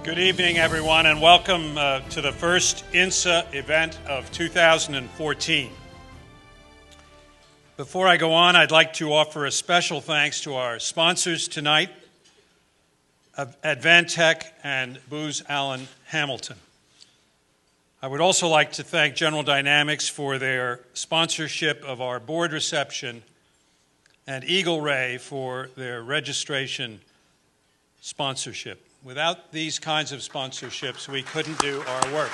Good evening, everyone, and welcome to the first INSA event of 2014. Before I go on, I'd like to offer a special thanks to our sponsors tonight, Advantech and Booz Allen Hamilton. I would also like to thank General Dynamics for their sponsorship of our board reception and Eagle Ray for their registration sponsorship. Without these kinds of sponsorships, we couldn't do our work.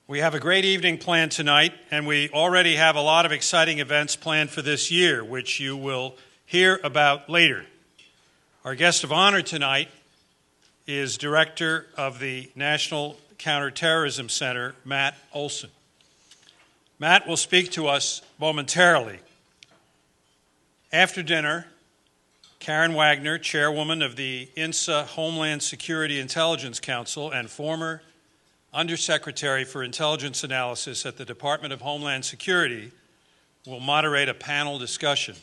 We have a great evening planned tonight, and we already have a lot of exciting events planned for this year, which you will hear about later. Our guest of honor tonight is Director of the National Counterterrorism Center, Matt Olsen. Matt will speak to us momentarily. After dinner, Karen Wagner, chairwoman of the INSA Homeland Security Intelligence Council and former Undersecretary for Intelligence Analysis at the Department of Homeland Security, will moderate a panel discussion.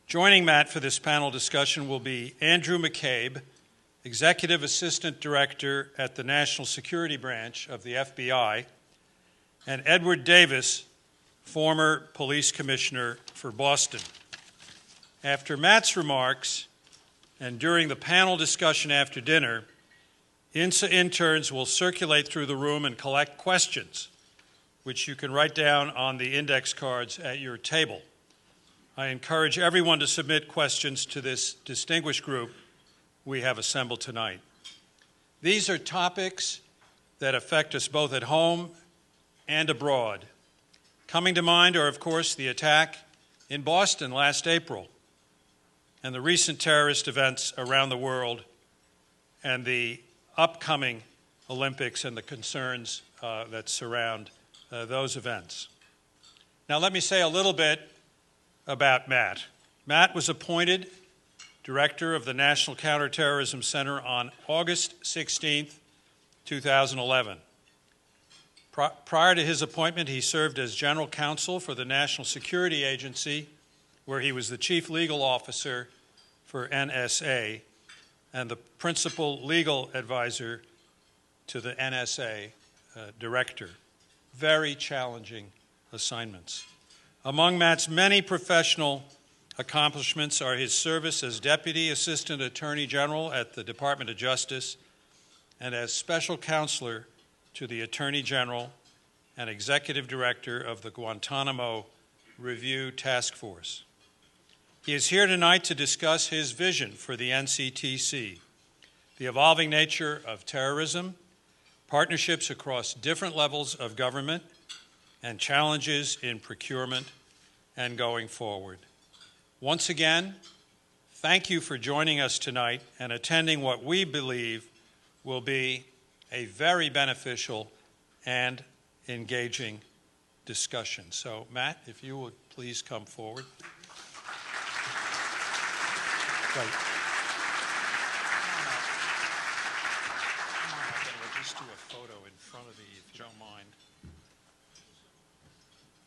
Joining Matt for this panel discussion will be Andrew McCabe, Executive Assistant Director at the National Security Branch of the FBI, and Edward Davis, former police commissioner for Boston. After Matt's remarks, and during the panel discussion after dinner, INSA interns will circulate through the room and collect questions, which you can write down on the index cards at your table. I encourage everyone to submit questions to this distinguished group we have assembled tonight. These are topics that affect us both at home and abroad. Coming to mind are, of course, the attack in Boston last April and the recent terrorist events around the world and the upcoming Olympics and the concerns that surround those events. Now, let me say a little bit about Matt. Matt was appointed Director of the National Counterterrorism Center on August 16, 2011. Prior to his appointment, he served as General Counsel for the National Security Agency, where he was the Chief Legal Officer for NSA and the Principal Legal Advisor to the NSA Director. Very challenging assignments. Among Matt's many professional accomplishments are his service as Deputy Assistant Attorney General at the Department of Justice and as Special Counselor to the Attorney General and Executive Director of the Guantanamo Review Task Force. He is here tonight to discuss his vision for the NCTC, the evolving nature of terrorism, partnerships across different levels of government, and challenges in procurement and going forward. Once again, thank you for joining us tonight and attending what we believe will be a very beneficial and engaging discussion. So, Matt, if you would please come forward. Right. We'll just do a photo in front of the, if you don't mind.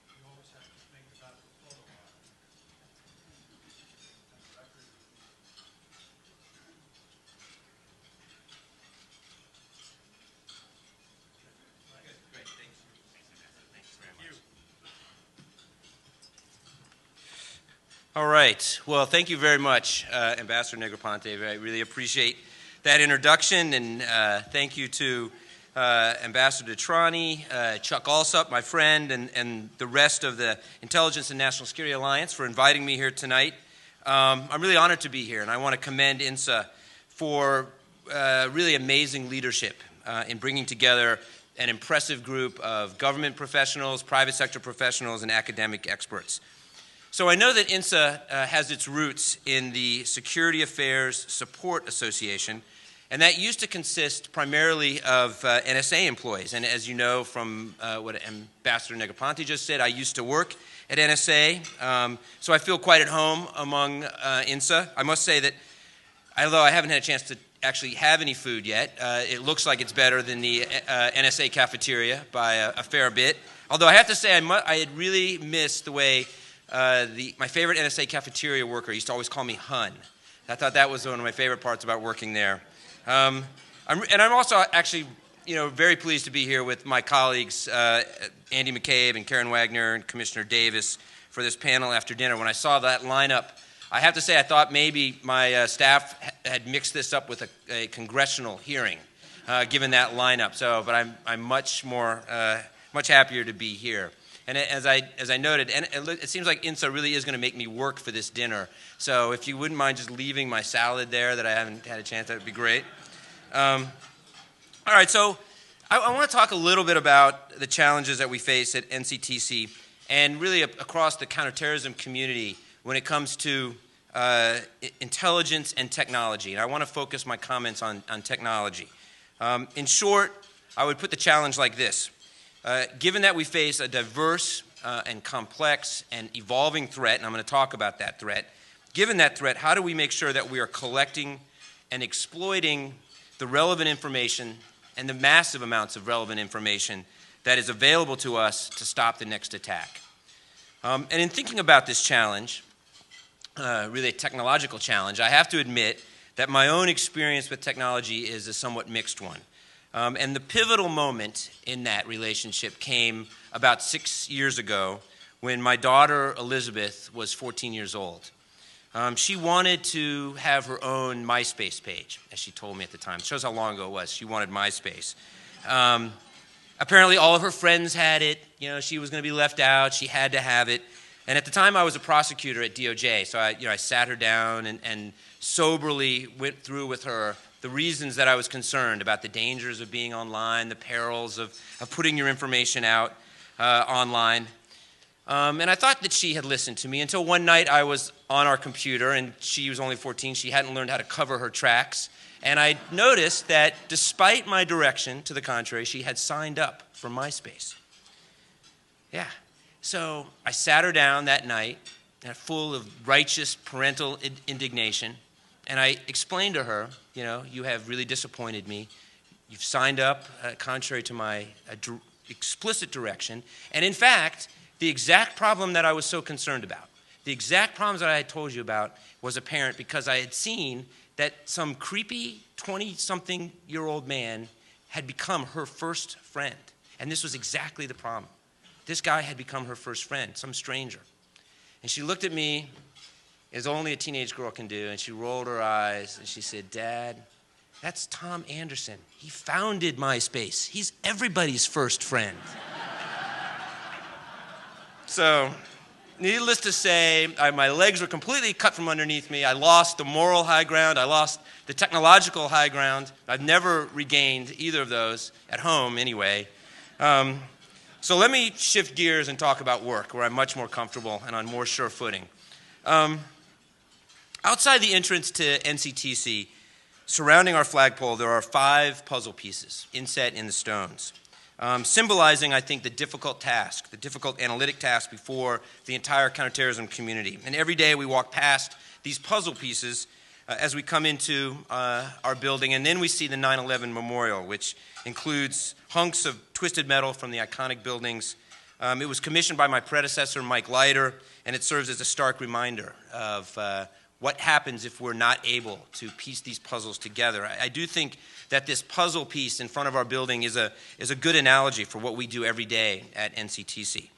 You always have to think about the photo op. Great, thanks. Thanks very much. All right. Well, thank you very much, Ambassador Negroponte. I really appreciate that introduction, and thank you to Ambassador Trani, Chuck Alsup, my friend, and the rest of the Intelligence and National Security Alliance for inviting me here tonight. I'm really honored to be here, and I want to commend INSA for really amazing leadership in bringing together an impressive group of government professionals, private sector professionals, and academic experts. So I know that INSA has its roots in the Security Affairs Support Association, and that used to consist primarily of NSA employees. And as you know from what Ambassador Negroponte just said, I used to work at NSA, so I feel quite at home among INSA. I must say that although I haven't had a chance to actually have any food yet, it looks like it's better than the NSA cafeteria by a fair bit. Although I have to say I had really missed the way my favorite NSA cafeteria worker used to always call me Hun. I thought that was one of my favorite parts about working there. I'm also actually, very pleased to be here with my colleagues, Andy McCabe and Karen Wagner and Commissioner Davis, for this panel after dinner. When I saw that lineup, I have to say I thought maybe my staff had mixed this up with a congressional hearing, given that lineup. But I'm much happier to be here. And as I noted, and it seems like INSA really is going to make me work for this dinner. So if you wouldn't mind just leaving my salad there that I haven't had a chance, that would be great. All right, so I want to talk a little bit about the challenges that we face at NCTC and really across the counterterrorism community when it comes to intelligence and technology. And I want to focus my comments on technology. In short, I would put the challenge like this. Given that we face a diverse and complex and evolving threat, and I'm going to talk about that threat, given that threat, how do we make sure that we are collecting and exploiting the relevant information and the massive amounts of relevant information that is available to us to stop the next attack? And in thinking about this challenge, really a technological challenge, I have to admit that my own experience with technology is a somewhat mixed one. And the pivotal moment in that relationship came about 6 years ago when my daughter Elizabeth was 14 years old. She wanted to have her own MySpace page, as she told me at the time. It shows how long ago it was. She wanted MySpace. Apparently all of her friends had it. She was going to be left out. She had to have it. And at the time I was a prosecutor at DOJ, so I sat her down and soberly went through with her the reasons that I was concerned about the dangers of being online, the perils of putting your information out online. And I thought that she had listened to me until one night I was on our computer, and she was only 14. She hadn't learned how to cover her tracks. And I noticed that despite my direction to the contrary, she had signed up for MySpace. Yeah. So I sat her down that night, full of righteous parental indignation, and I explained to her, you have really disappointed me. You've signed up contrary to my explicit direction. And in fact, the exact problem that I was so concerned about, the exact problems that I had told you about was apparent because I had seen that some creepy 20-something-year-old man had become her first friend. And this was exactly the problem. This guy had become her first friend, some stranger. And she looked at me, as only a teenage girl can do, and she rolled her eyes, and she said, "Dad, that's Tom Anderson. He founded MySpace. He's everybody's first friend." So, needless to say, my legs were completely cut from underneath me. I lost the moral high ground. I lost the technological high ground. I've never regained either of those, at home anyway. So let me shift gears and talk about work, where I'm much more comfortable and on more sure footing. Outside the entrance to NCTC, surrounding our flagpole, there are 5 puzzle pieces inset in the stones, symbolizing, I think, the difficult task, the difficult analytic task before the entire counterterrorism community. And every day we walk past these puzzle pieces as we come into our building, and then we see the 9/11 memorial, which includes hunks of twisted metal from the iconic buildings. It was commissioned by my predecessor, Mike Leiter, and it serves as a stark reminder of what happens if we're not able to piece these puzzles together. I do think that this puzzle piece in front of our building is a good analogy for what we do every day at NCTC.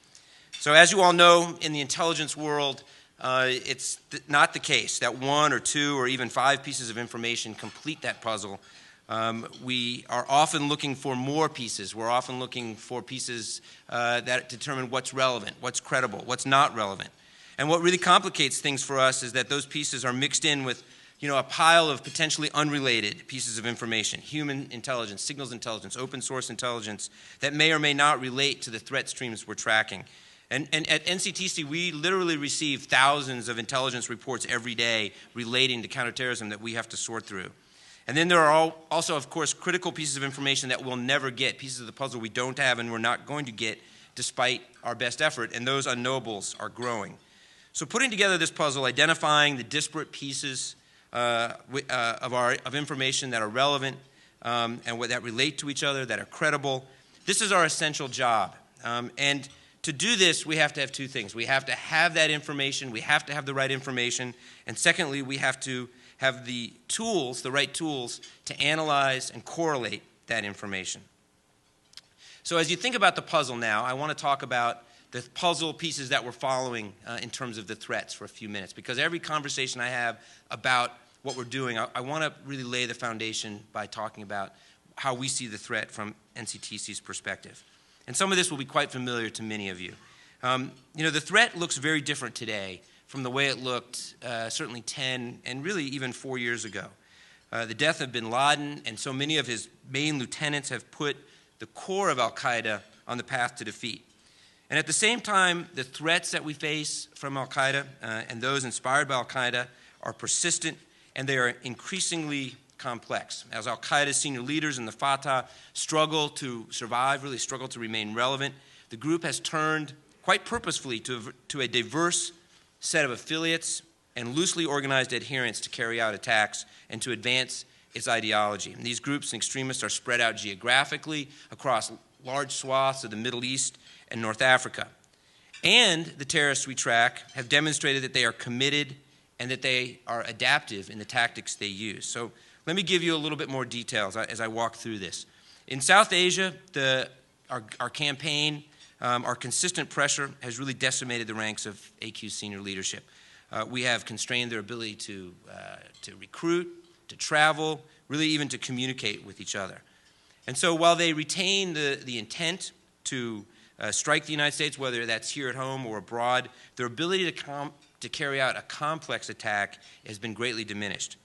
So as you all know, in the intelligence world, it's not the case that 1 or 2 or even 5 pieces of information complete that puzzle. We are often looking for more pieces. We're often looking for pieces that determine what's relevant, what's credible, what's not relevant. And what really complicates things for us is that those pieces are mixed in with, a pile of potentially unrelated pieces of information, human intelligence, signals intelligence, open source intelligence, that may or may not relate to the threat streams we're tracking. And at NCTC, we literally receive thousands of intelligence reports every day relating to counterterrorism that we have to sort through. And then there are also, of course, critical pieces of information that we'll never get, pieces of the puzzle we don't have and we're not going to get despite our best effort, and those unknowables are growing. So putting together this puzzle, identifying the disparate pieces of information that are relevant and that relate to each other, that are credible, this is our essential job. And to do this, we have to have two things. We have to have that information. We have to have the right information. And secondly, we have to have the tools, the right tools, to analyze and correlate that information. So as you think about the puzzle now, I want to talk about the puzzle pieces that we're following in terms of the threats for a few minutes, because every conversation I have about what we're doing, I want to really lay the foundation by talking about how we see the threat from NCTC's perspective. And some of this will be quite familiar to many of you. The threat looks very different today from the way it looked certainly 10 and really even 4 years ago. The death of bin Laden and so many of his main lieutenants have put the core of al-Qaeda on the path to defeat. And at the same time, the threats that we face from al-Qaeda and those inspired by al-Qaeda are persistent, and they are increasingly complex. As al-Qaeda's senior leaders and the Fatah struggle to survive, really struggle to remain relevant, the group has turned quite purposefully to a diverse set of affiliates and loosely organized adherents to carry out attacks and to advance its ideology. And these groups and extremists are spread out geographically across large swaths of the Middle East and North Africa. And the terrorists we track have demonstrated that they are committed and that they are adaptive in the tactics they use. So let me give you a little bit more details as I walk through this. In South Asia, our campaign, our consistent pressure has really decimated the ranks of AQ's senior leadership. We have constrained their ability to recruit, to travel, really even to communicate with each other. And so while they retain the intent to strike the United States, whether that's here at home or abroad, their ability to carry out a complex attack has been greatly diminished.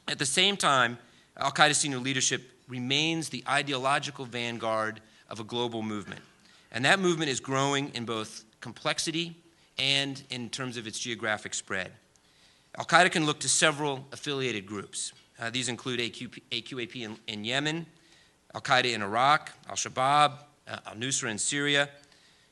At the same time, al-Qaeda senior leadership remains the ideological vanguard of a global movement. And that movement is growing in both complexity and in terms of its geographic spread. Al-Qaeda can look to several affiliated groups. These include AQAP in Yemen, Al-Qaeda in Iraq, Al-Shabaab, al-Nusra in Syria.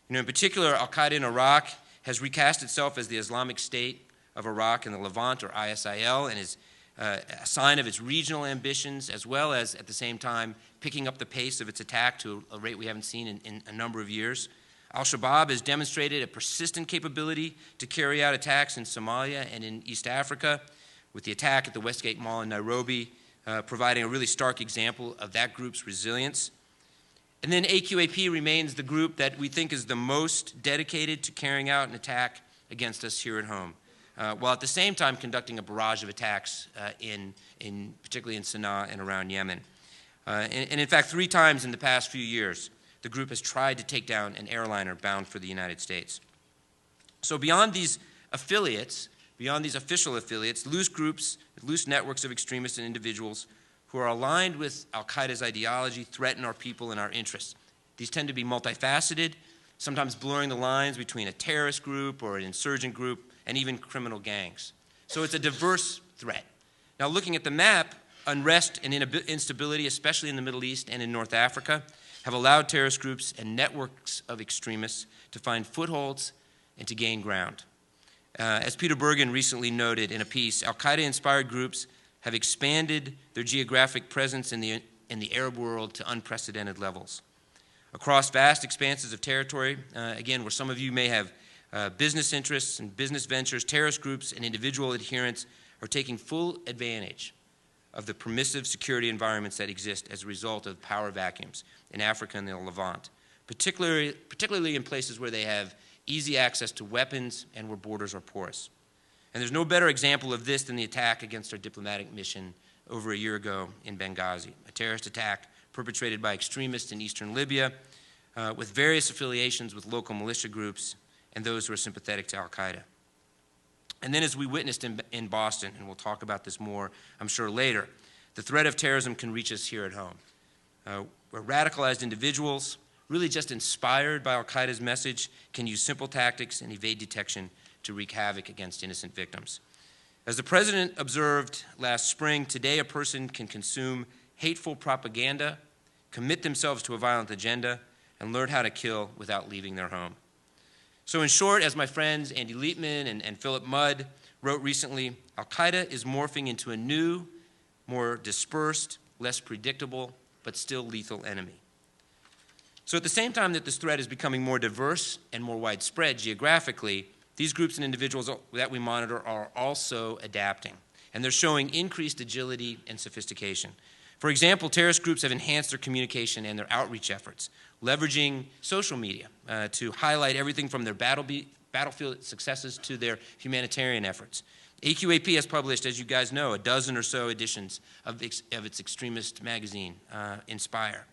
In particular, Al-Qaeda in Iraq has recast itself as the Islamic State of Iraq and the Levant, or ISIL, and is a sign of its regional ambitions, as well as, at the same time, picking up the pace of its attack to a rate we haven't seen in a number of years. Al-Shabaab has demonstrated a persistent capability to carry out attacks in Somalia and in East Africa, with the attack at the Westgate Mall in Nairobi providing a really stark example of that group's resilience. And then AQAP remains the group that we think is the most dedicated to carrying out an attack against us here at home, while at the same time conducting a barrage of attacks particularly in Sana'a and around Yemen. And in fact, 3 times in the past few years, the group has tried to take down an airliner bound for the United States. So beyond these affiliates, beyond these official affiliates, loose groups, loose networks of extremists and individuals who are aligned with al-Qaeda's ideology threaten our people and our interests. These tend to be multifaceted, sometimes blurring the lines between a terrorist group or an insurgent group and even criminal gangs. So it's a diverse threat. Now, looking at the map, unrest and instability, especially in the Middle East and in North Africa, have allowed terrorist groups and networks of extremists to find footholds and to gain ground. As Peter Bergen recently noted in a piece, al-Qaeda-inspired groups have expanded their geographic presence in the Arab world to unprecedented levels. Across vast expanses of territory, again, where some of you may have business interests and business ventures, terrorist groups and individual adherents are taking full advantage of the permissive security environments that exist as a result of power vacuums in Africa and the Levant, particularly in places where they have easy access to weapons and where borders are porous. And there's no better example of this than the attack against our diplomatic mission over a year ago in Benghazi, a terrorist attack perpetrated by extremists in eastern Libya with various affiliations with local militia groups and those who are sympathetic to al-Qaeda. And then as we witnessed in Boston, and we'll talk about this more, I'm sure, later, the threat of terrorism can reach us here at home, where radicalized individuals, really just inspired by al-Qaeda's message, can use simple tactics and evade detection to wreak havoc against innocent victims. As the President observed last spring, today a person can consume hateful propaganda, commit themselves to a violent agenda, and learn how to kill without leaving their home. So in short, as my friends Andy Liepman and Philip Mudd wrote recently, al-Qaeda is morphing into a new, more dispersed, less predictable, but still lethal enemy. So at the same time that this threat is becoming more diverse and more widespread geographically, these groups and individuals that we monitor are also adapting, and they're showing increased agility and sophistication. For example, terrorist groups have enhanced their communication and their outreach efforts, leveraging social media to highlight everything from their battlefield successes to their humanitarian efforts. AQAP has published, as you guys know, a dozen or so editions of its extremist magazine, Inspire.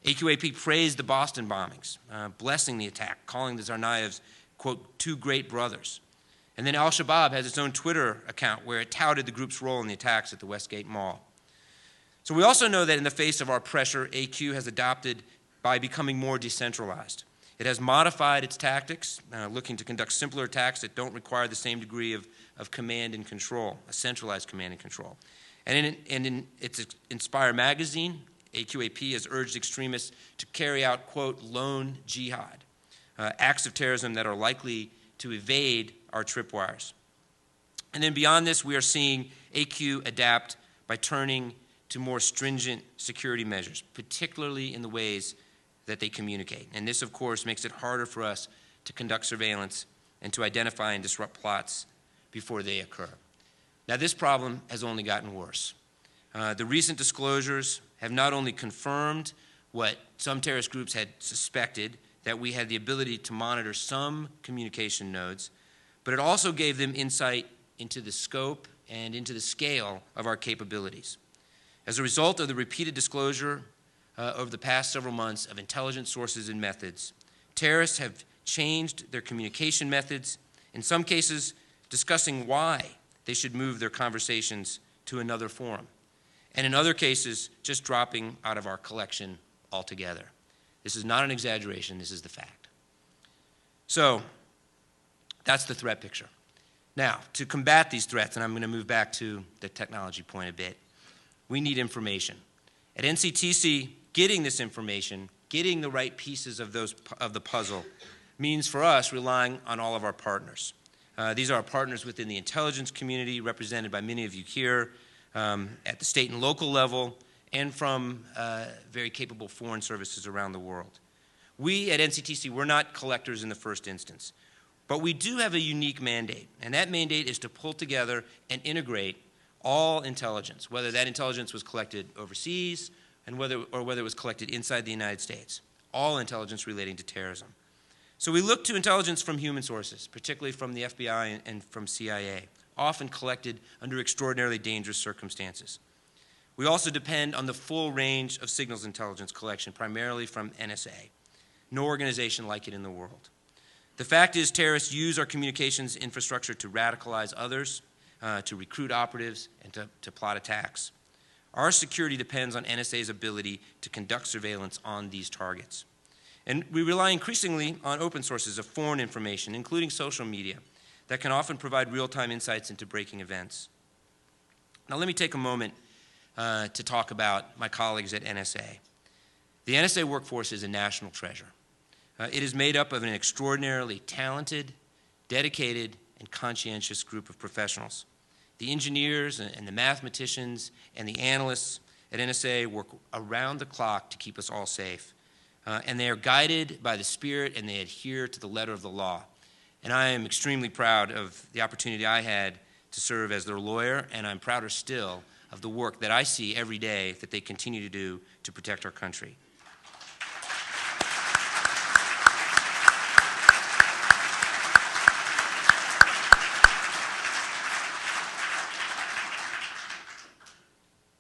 AQAP praised the Boston bombings, blessing the attack, calling the Tsarnaevs, quote, two great brothers. And then Al-Shabaab has its own Twitter account where it touted the group's role in the attacks at the Westgate Mall. So we also know that in the face of our pressure, AQ has adopted by becoming more decentralized. It has modified its tactics, looking to conduct simpler attacks that don't require the same degree of command and control, a centralized command and control. And in its Inspire magazine, AQAP has urged extremists to carry out, quote, lone jihad, acts of terrorism that are likely to evade our tripwires. And then beyond this, we are seeing AQ adapt by turning to more stringent security measures, particularly in the ways that they communicate. And this, of course, makes it harder for us to conduct surveillance and to identify and disrupt plots before they occur. Now, this problem has only gotten worse. The recent disclosures have not only confirmed what some terrorist groups had suspected, that we had the ability to monitor some communication nodes, but it also gave them insight into the scope and into the scale of our capabilities. As a result of the repeated disclosure over the past several months of intelligence sources and methods, terrorists have changed their communication methods, in some cases discussing why they should move their conversations to another forum, and in other cases just dropping out of our collection altogether. This is not an exaggeration, this is the fact. So that's the threat picture. Now, to combat these threats, and I'm going to move back to the technology point a bit, we need information. At NCTC, getting this information, getting the right pieces of the puzzle, means for us relying on all of our partners. These are our partners within the intelligence community, represented by many of you here, at the state and local level, and from very capable foreign services around the world. We at NCTC, we're not collectors in the first instance, but we do have a unique mandate, and that mandate is to pull together and integrate all intelligence, whether that intelligence was collected overseas and whether it was collected inside the United States, all intelligence relating to terrorism. So we look to intelligence from human sources, particularly from the FBI and from CIA, often collected under extraordinarily dangerous circumstances. We also depend on the full range of signals intelligence collection, primarily from NSA. No organization like it in the world. The fact is, terrorists use our communications infrastructure to radicalize others, to recruit operatives, and to plot attacks. Our security depends on NSA's ability to conduct surveillance on these targets. And we rely increasingly on open sources of foreign information, including social media, that can often provide real-time insights into breaking events. Now let me take a moment to talk about my colleagues at NSA. The NSA workforce is a national treasure. It is made up of an extraordinarily talented, dedicated, and conscientious group of professionals. The engineers and the mathematicians and the analysts at NSA work around the clock to keep us all safe. And they are guided by the spirit and they adhere to the letter of the law. And I am extremely proud of the opportunity I had to serve as their lawyer, and I'm prouder still of the work that I see every day that they continue to do to protect our country.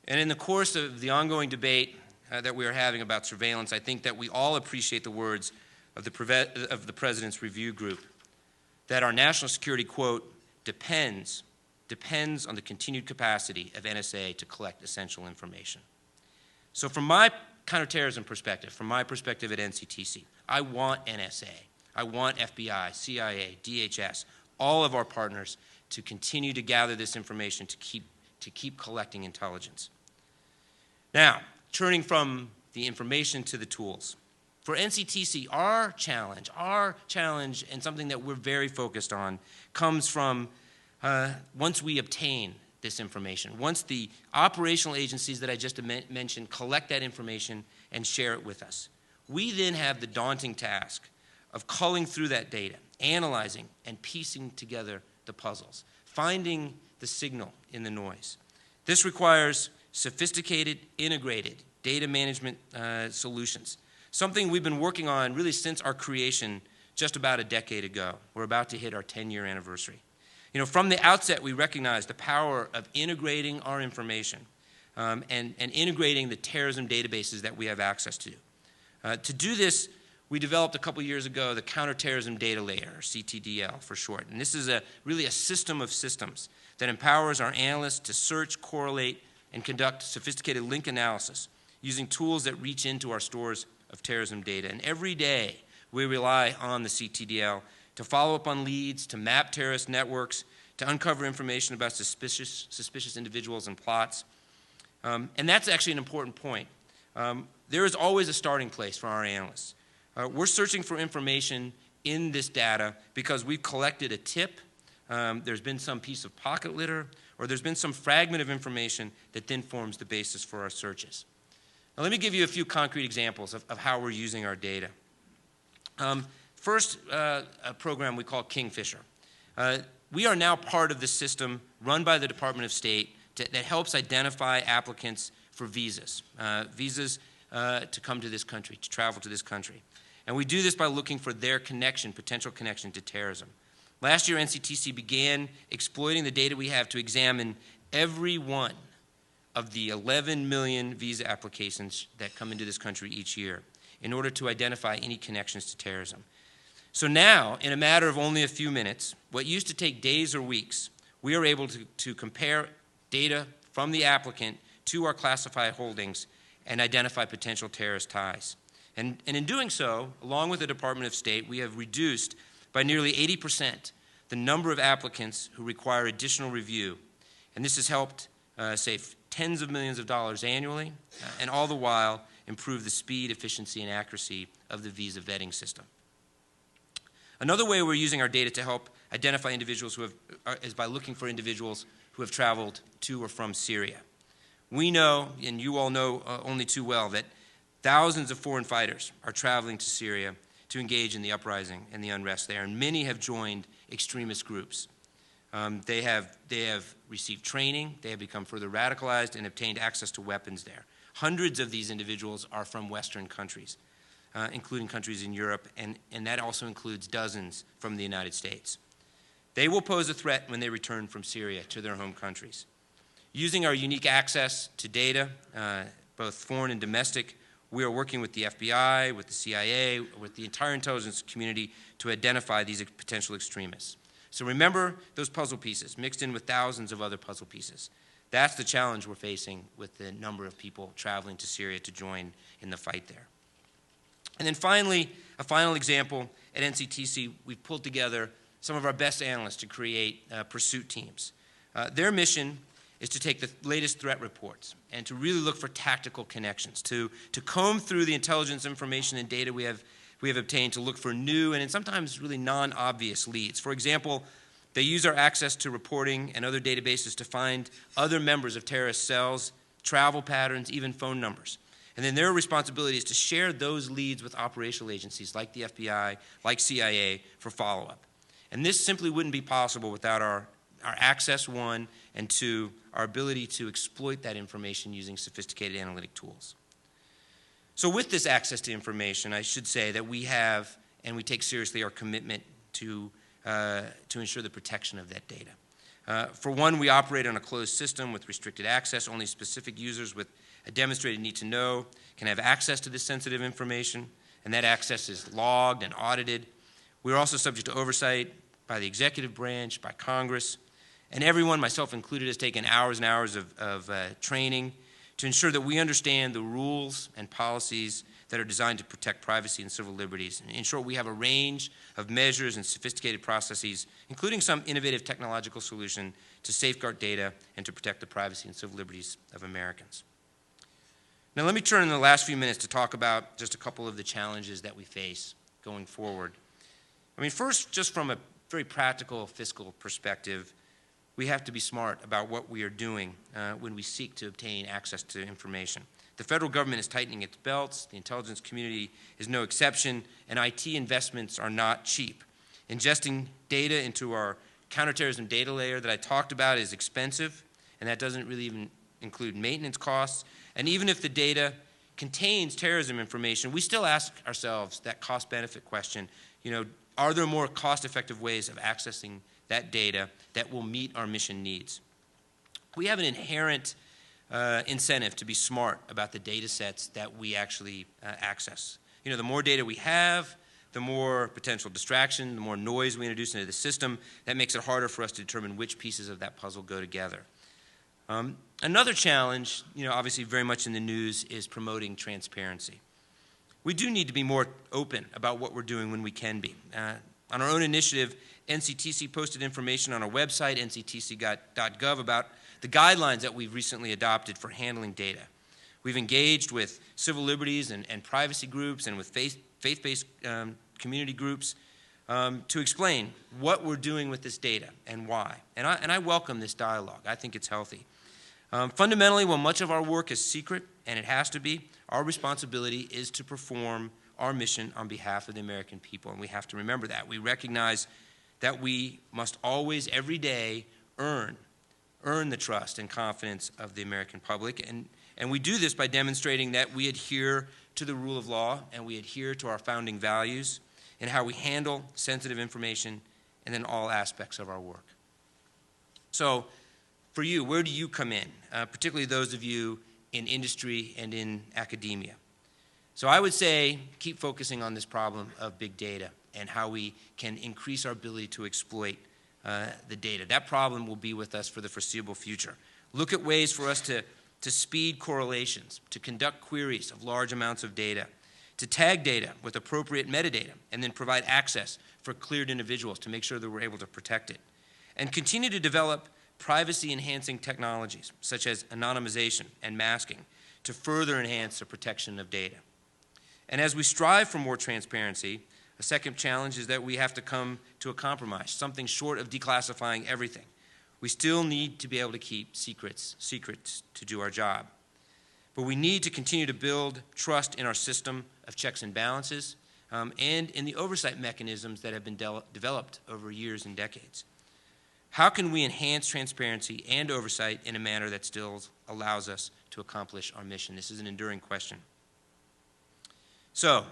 And in the course of the ongoing debate that we are having about surveillance, I think that we all appreciate the words of the President's Review Group, that our national security, quote, depends on the continued capacity of NSA to collect essential information. So from my counterterrorism perspective, from my perspective at NCTC, I want NSA, I want FBI, CIA, DHS, all of our partners to continue to gather this information to keep collecting intelligence. Now, turning from the information to the tools. For NCTC, our challenge, and something that we're very focused on, comes from once we obtain this information, once the operational agencies that I just mentioned collect that information and share it with us. we then have the daunting task of culling through that data, analyzing and piecing together the puzzles, finding the signal in the noise. This requires sophisticated, integrated data management solutions, something we've been working on really since our creation just about a decade ago. We're about to hit our 10-year anniversary. You know, from the outset, we recognized the power of integrating our information and integrating the terrorism databases that we have access to. To do this, we developed a couple years ago the Counterterrorism Data Layer, or CTDL for short. And this is really a system of systems that empowers our analysts to search, correlate, and conduct sophisticated link analysis using tools that reach into our stores of terrorism data. And every day, we rely on the CTDL to follow up on leads, to map terrorist networks, to uncover information about suspicious individuals and plots. And that's actually an important point. There is always a starting place for our analysts. We're searching for information in this data because we've collected a tip, there's been some piece of pocket litter, or there's been some fragment of information that then forms the basis for our searches. Now, let me give you a few concrete examples of how we're using our data. First, a program we call Kingfisher. We are now part of the system run by the Department of State that helps identify applicants for visas to come to this country, to travel to this country. And we do this by looking for their potential connection to terrorism. Last year, NCTC began exploiting the data we have to examine every one of the 11 million visa applications that come into this country each year in order to identify any connections to terrorism. So now, in a matter of only a few minutes, what used to take days or weeks, we are able to compare data from the applicant to our classified holdings and identify potential terrorist ties. And in doing so, along with the Department of State, we have reduced by nearly 80% the number of applicants who require additional review. And this has helped save tens of millions of dollars annually, and all the while improve the speed, efficiency, and accuracy of the visa vetting system. Another way we're using our data to help identify individuals is by looking for individuals who have traveled to or from Syria. We know, and you all know only too well, that thousands of foreign fighters are traveling to Syria to engage in the uprising and the unrest there, and many have joined extremist groups. They have received training, they have become further radicalized, and obtained access to weapons there. Hundreds of these individuals are from Western countries, including countries in Europe, and that also includes dozens from the United States. They will pose a threat when they return from Syria to their home countries. Using our unique access to data, both foreign and domestic, we are working with the FBI, with the CIA, with the entire intelligence community to identify these potential extremists. So remember those puzzle pieces mixed in with thousands of other puzzle pieces. That's the challenge we're facing with the number of people traveling to Syria to join in the fight there. And then finally, a final example, at NCTC, we've pulled together some of our best analysts to create pursuit teams. Their mission is to take the latest threat reports and to really look for tactical connections, to comb through the intelligence information and data we have obtained to look for new and sometimes really non-obvious leads. For example, they use our access to reporting and other databases to find other members of terrorist cells, travel patterns, even phone numbers. And then their responsibility is to share those leads with operational agencies like the FBI, like CIA, for follow-up. And this simply wouldn't be possible without our access, one, and two, our ability to exploit that information using sophisticated analytic tools. So with this access to information, I should say that we have, and we take seriously our commitment to ensure the protection of that data. For one, we operate on a closed system with restricted access. Only specific users with a demonstrated need to know can have access to this sensitive information, and that access is logged and audited. We are also subject to oversight by the executive branch, by Congress, and everyone, myself included, has taken hours and hours of training to ensure that we understand the rules and policies that are designed to protect privacy and civil liberties. And in short, we have a range of measures and sophisticated processes, including some innovative technological solution to safeguard data and to protect the privacy and civil liberties of Americans. Now let me turn in the last few minutes to talk about just a couple of the challenges that we face going forward. I mean, first, just from a very practical fiscal perspective, we have to be smart about what we are doing when we seek to obtain access to information. The federal government is tightening its belts, the intelligence community is no exception, and IT investments are not cheap. Ingesting data into our counterterrorism data layer that I talked about is expensive, and that doesn't really even include maintenance costs. And even if the data contains terrorism information, we still ask ourselves that cost-benefit question, are there more cost-effective ways of accessing that data that will meet our mission needs? We have an inherent incentive to be smart about the data sets that we actually access. The more data we have, the more potential distraction, the more noise we introduce into the system, that makes it harder for us to determine which pieces of that puzzle go together. Another challenge, obviously very much in the news, is promoting transparency. We do need to be more open about what we're doing when we can be. On our own initiative, NCTC posted information on our website, nctc.gov, about the guidelines that we've recently adopted for handling data. We've engaged with civil liberties and privacy groups and with faith-based community groups to explain what we're doing with this data and why. And I welcome this dialogue. I think it's healthy. Fundamentally, while much of our work is secret, and it has to be, our responsibility is to perform our mission on behalf of the American people, and we have to remember that. We recognize that we must always, every day, earn the trust and confidence of the American public, and we do this by demonstrating that we adhere to the rule of law and we adhere to our founding values and how we handle sensitive information and in all aspects of our work. So, for you, where do you come in, particularly those of you in industry and in academia? So I would say keep focusing on this problem of big data and how we can increase our ability to exploit the data. That problem will be with us for the foreseeable future. Look at ways for us to speed correlations, to conduct queries of large amounts of data, to tag data with appropriate metadata, and then provide access for cleared individuals to make sure that we're able to protect it. And continue to develop privacy-enhancing technologies, such as anonymization and masking, to further enhance the protection of data. And as we strive for more transparency, a second challenge is that we have to come to a compromise, something short of declassifying everything. We still need to be able to keep secrets to do our job. But we need to continue to build trust in our system of checks and balances and in the oversight mechanisms that have been developed over years and decades. How can we enhance transparency and oversight in a manner that still allows us to accomplish our mission? This is an enduring question. So,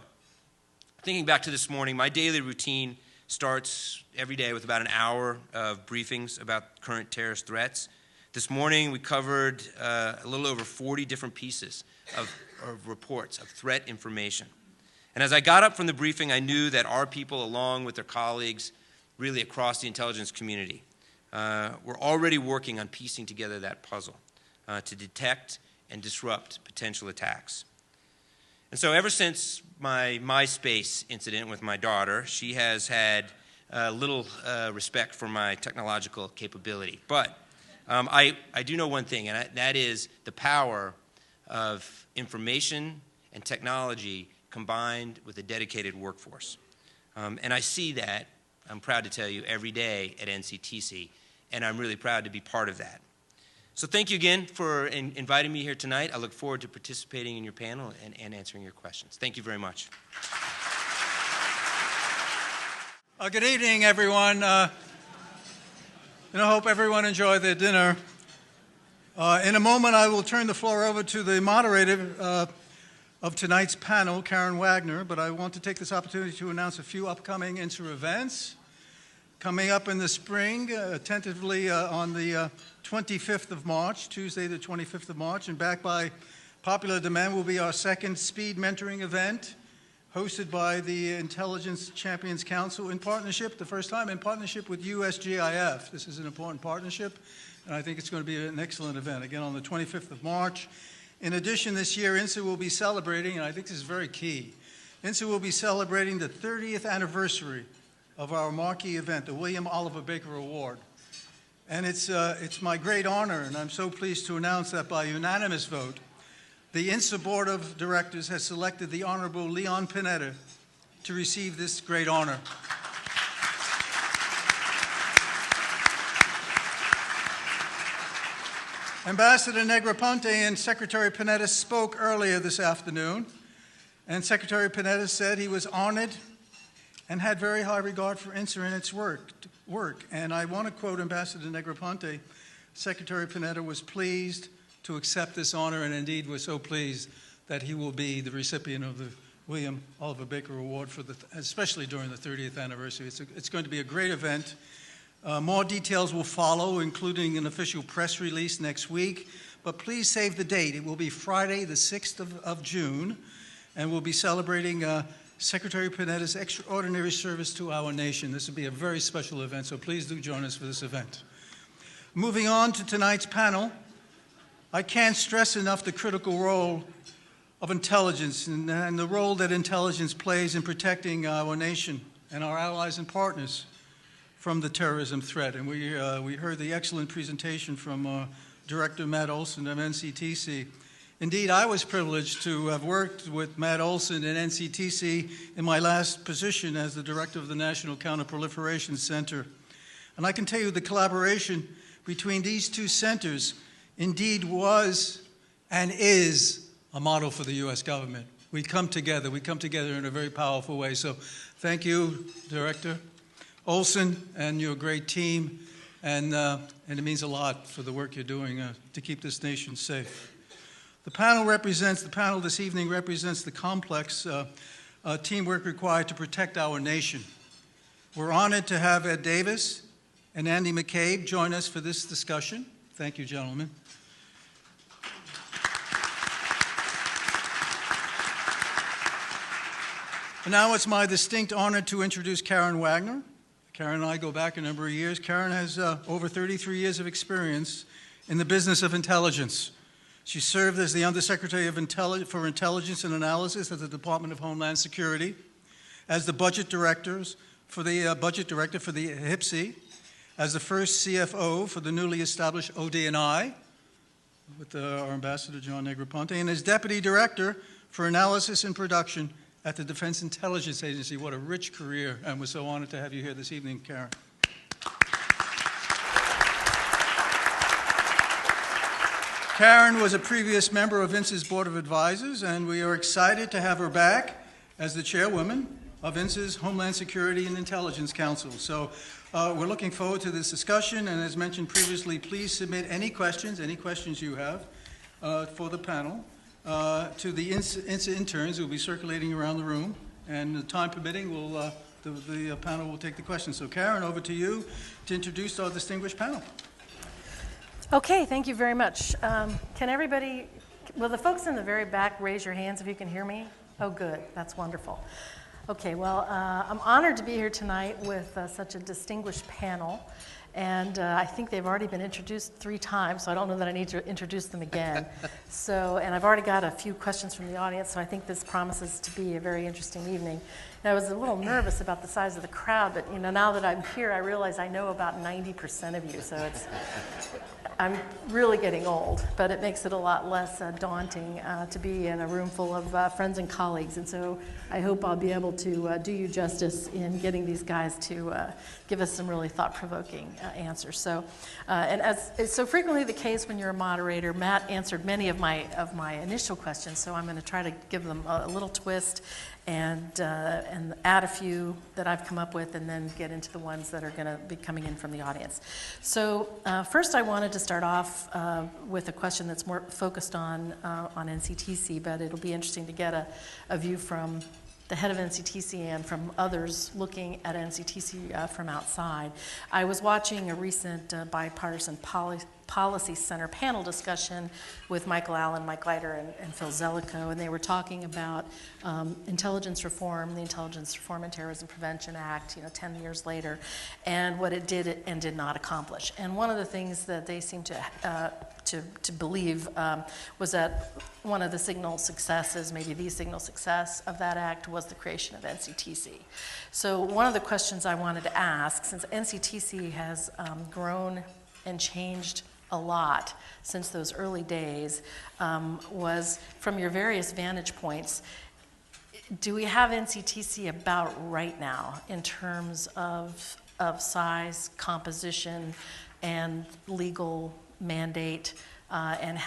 thinking back to this morning, my daily routine starts every day with about an hour of briefings about current terrorist threats. This morning we covered a little over 40 different pieces of reports of threat information. And as I got up from the briefing, I knew that our people, along with their colleagues really across the intelligence community, were already working on piecing together that puzzle to detect and disrupt potential attacks. And so ever since my MySpace incident with my daughter, she has had little respect for my technological capability. But I do know one thing, and that is the power of information and technology combined with a dedicated workforce. And I see that, I'm proud to tell you, every day at NCTC, and I'm really proud to be part of that. So thank you again for inviting me here tonight. I look forward to participating in your panel and answering your questions. Thank you very much. Good evening, everyone. I hope everyone enjoyed their dinner. In a moment, I will turn the floor over to the moderator of tonight's panel, Karen Wagner, but I want to take this opportunity to announce a few upcoming INSA events. Coming up in the spring, tentatively on the 25th of March, Tuesday the 25th of March, and backed by popular demand will be our second speed mentoring event, hosted by the Intelligence Champions Council in partnership, the first time in partnership with USGIF. This is an important partnership, and I think it's going to be an excellent event, again on the 25th of March. In addition, this year, INSA will be celebrating, and I think this is very key, INSA will be celebrating the 30th anniversary of our marquee event, the William Oliver Baker Award. And it's my great honor, and I'm so pleased to announce that by unanimous vote, the INSA Board of Directors has selected the Honorable Leon Panetta to receive this great honor. Ambassador Negroponte and Secretary Panetta spoke earlier this afternoon, and Secretary Panetta said he was honored and had very high regard for INSA and its work. And I want to quote Ambassador Negroponte. Secretary Panetta was pleased to accept this honor, and indeed was so pleased that he will be the recipient of the William Oliver Baker Award, especially during the 30th anniversary. It's going to be a great event. More details will follow, including an official press release next week. But please save the date. It will be Friday, the 6th of June, and we'll be celebrating Secretary Panetta's extraordinary service to our nation. This will be a very special event, so please do join us for this event. Moving on to tonight's panel, I can't stress enough the critical role of intelligence and the role that intelligence plays in protecting our nation and our allies and partners from the terrorism threat. And we heard the excellent presentation from Director Matt Olsen of NCTC. Indeed, I was privileged to have worked with Matt Olsen in NCTC in my last position as the Director of the National Counterproliferation Center. And I can tell you the collaboration between these two centers indeed was and is a model for the U.S. government. We come together in a very powerful way. So thank you, Director Olsen, and your great team, and it means a lot for the work you're doing to keep this nation safe. The panel this evening represents the complex teamwork required to protect our nation. We're honored to have Ed Davis and Andy McCabe join us for this discussion. Thank you, gentlemen. And now it's my distinct honor to introduce Karen Wagner. Karen and I go back a number of years. Karen has over 33 years of experience in the business of intelligence. She served as the Undersecretary for Intelligence and Analysis at the Department of Homeland Security, as the Budget Director for the HPSI, as the first CFO for the newly established ODNI, with our Ambassador John Negroponte, and as Deputy Director for Analysis and Production at the Defense Intelligence Agency. What a rich career, and we're so honored to have you here this evening, Karen. Karen was a previous member of INSA's Board of Advisors, and we are excited to have her back as the chairwoman of INSA's Homeland Security and Intelligence Council. So we're looking forward to this discussion, and as mentioned previously, please submit any questions you have for the panel to the INSA interns who will be circulating around the room, and the time permitting, the panel will take the questions. So Karen, over to you to introduce our distinguished panel. Okay, thank you very much. Can everybody, will the folks in the very back raise your hands if you can hear me? Oh, good, that's wonderful. Okay, well, I'm honored to be here tonight with such a distinguished panel, and I think they've already been introduced 3 times, so I don't know that I need to introduce them again. And I've already got a few questions from the audience, so I think this promises to be a very interesting evening. And I was a little nervous about the size of the crowd, but now that I'm here, I realize I know about 90% of you, so I'm really getting old, but it makes it a lot less daunting to be in a room full of friends and colleagues. And so I hope I'll be able to do you justice in getting these guys to give us some really thought-provoking answers. So, and as is so frequently the case when you're a moderator, Matt answered many of my initial questions, so I'm going to try to give them a little twist and add a few that I've come up with, and then get into the ones that are going to be coming in from the audience. So first I wanted to start off with a question that's more focused on NCTC, but it'll be interesting to get a view from the head of NCTC and from others looking at NCTC from outside. I was watching a recent bipartisan Policy Center panel discussion with Michael Allen, Mike Leiter, and Phil Zellico, and they were talking about intelligence reform, the Intelligence Reform and Terrorism Prevention Act, 10 years later, and what it did and did not accomplish. And one of the things that they seemed to believe was that one of the signal successes, maybe the signal success of that act, was the creation of NCTC. So one of the questions I wanted to ask, since NCTC has grown and changed a lot since those early days, was from your various vantage points, do we have NCTC about right now in terms of size, composition, and legal mandate and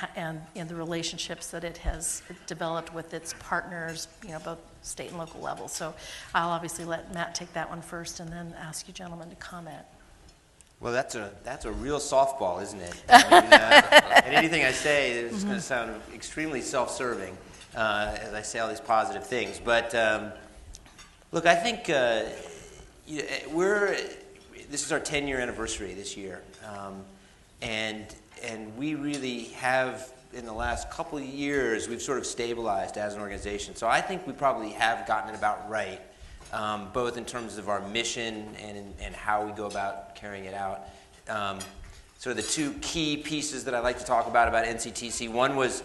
the relationships that it has developed with its partners, both state and local levels. So I'll obviously let Matt take that one first and then ask you gentlemen to comment. Well, that's a real softball, isn't it? I mean, and anything I say is going to sound extremely self-serving as I say all these positive things. But look, I think this is our 10-year anniversary this year, and we really have, in the last couple of years, we've sort of stabilized as an organization. So I think we probably have gotten it about right, both in terms of our mission and how we go about carrying it out. Sort of the two key pieces that I like to talk about NCTC. One was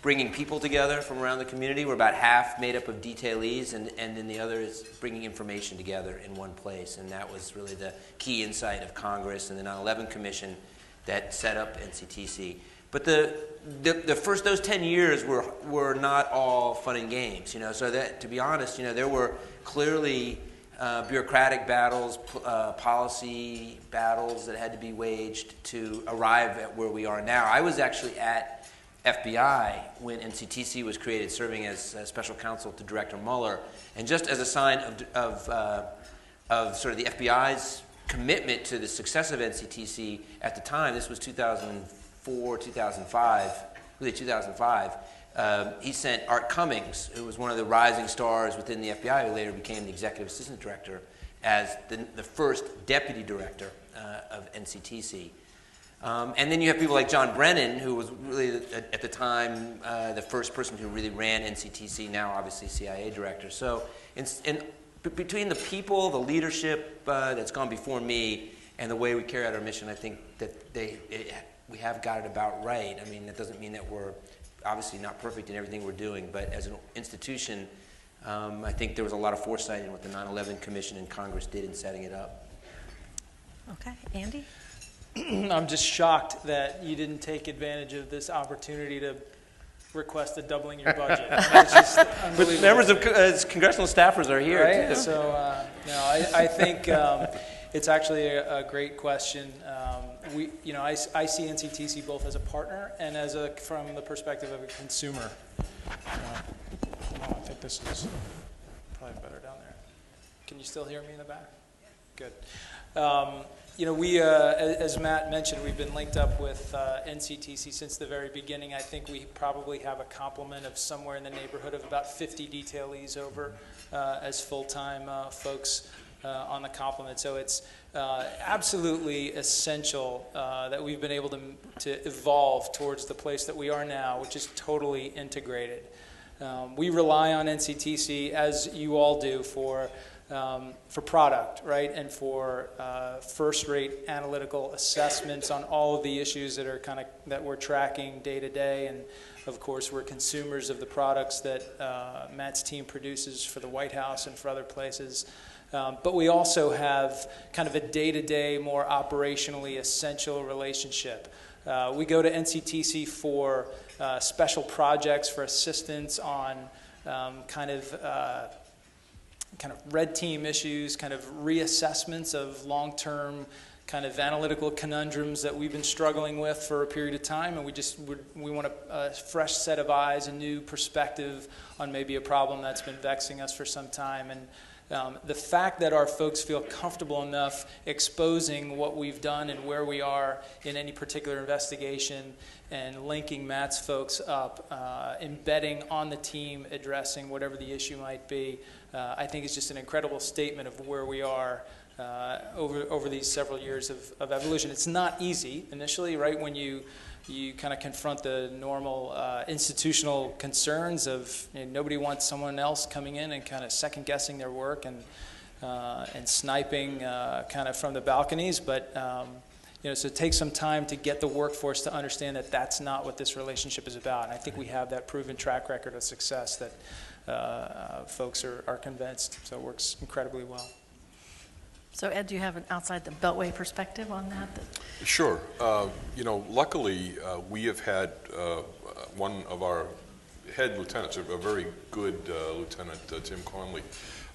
bringing people together from around the community. We're about half made up of detailees, and then the other is bringing information together in one place. And that was really the key insight of Congress and the 9/11 Commission that set up NCTC. But the first, those 10 years were not all fun and games, so that, to be honest, there were clearly bureaucratic battles, policy battles that had to be waged to arrive at where we are now. I was actually at FBI when NCTC was created, serving as special counsel to Director Mueller, and just as a sign of sort of the FBI's commitment to the success of NCTC at the time, this was 2004, 2005, really 2005, he sent Art Cummings, who was one of the rising stars within the FBI, who later became the executive assistant director, as the first deputy director of NCTC. And then you have people like John Brennan, who was really, at the time, the first person who really ran NCTC, now obviously CIA director. So between the people, the leadership that's gone before me, and the way we carry out our mission, I think that we have got it about right. I mean, that doesn't mean that we're obviously not perfect in everything we're doing, but as an institution, I think there was a lot of foresight in what the 9/11 Commission and Congress did in setting it up. Okay, Andy? I'm just shocked that you didn't take advantage of this opportunity to request a doubling your budget. It's just unbelievable. But members of congressional staffers are here, right? too. So, I think it's actually a great question. I see NCTC both as a partner and from the perspective of a consumer. I think this is probably better down there. Can you still hear me in the back? Good. We, as Matt mentioned, we've been linked up with NCTC since the very beginning. I think we probably have a complement of somewhere in the neighborhood of about 50 detailees over as full-time folks on the complement. So it's absolutely essential that we've been able to evolve towards the place that we are now, which is totally integrated. We rely on NCTC, as you all do, for product, right, and for first-rate analytical assessments on all of the issues that we're tracking day to day. And of course, we're consumers of the products that Matt's team produces for the White House and for other places. But we also have kind of a day-to-day, more operationally essential relationship. We go to NCTC for special projects, for assistance on kind of red team issues, kind of reassessments of long-term kind of analytical conundrums that we've been struggling with for a period of time, and we want a fresh set of eyes, a new perspective on maybe a problem that's been vexing us for some time. And the fact that our folks feel comfortable enough exposing what we've done and where we are in any particular investigation and linking Matt's folks up, embedding on the team, addressing whatever the issue might be, I think is just an incredible statement of where we are over these several years of evolution. It's not easy initially, right, when you kind of confront the normal institutional concerns of nobody wants someone else coming in and kind of second-guessing their work and sniping kind of from the balconies. But so it takes some time to get the workforce to understand that that's not what this relationship is about. And I think we have that proven track record of success that folks are convinced. So it works incredibly well. So Ed, do you have an outside the Beltway perspective on that? Sure. Luckily, we have had one of our head lieutenants, a very good lieutenant, Tim Conley,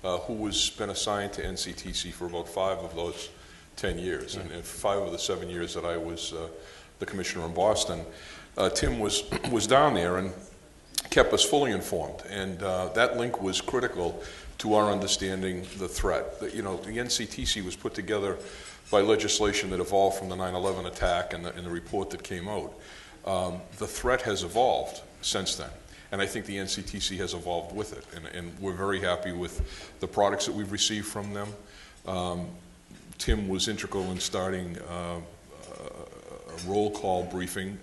who has been assigned to NCTC for about 5 of those 10 years. And 5 of the 7 years that I was the commissioner in Boston, Tim was down there and kept us fully informed, and that link was critical to our understanding the threat. The NCTC was put together by legislation that evolved from the 9/11 attack and the report that came out. The threat has evolved since then, and I think the NCTC has evolved with it, and we're very happy with the products that we've received from them. Tim was integral in starting a roll call briefing.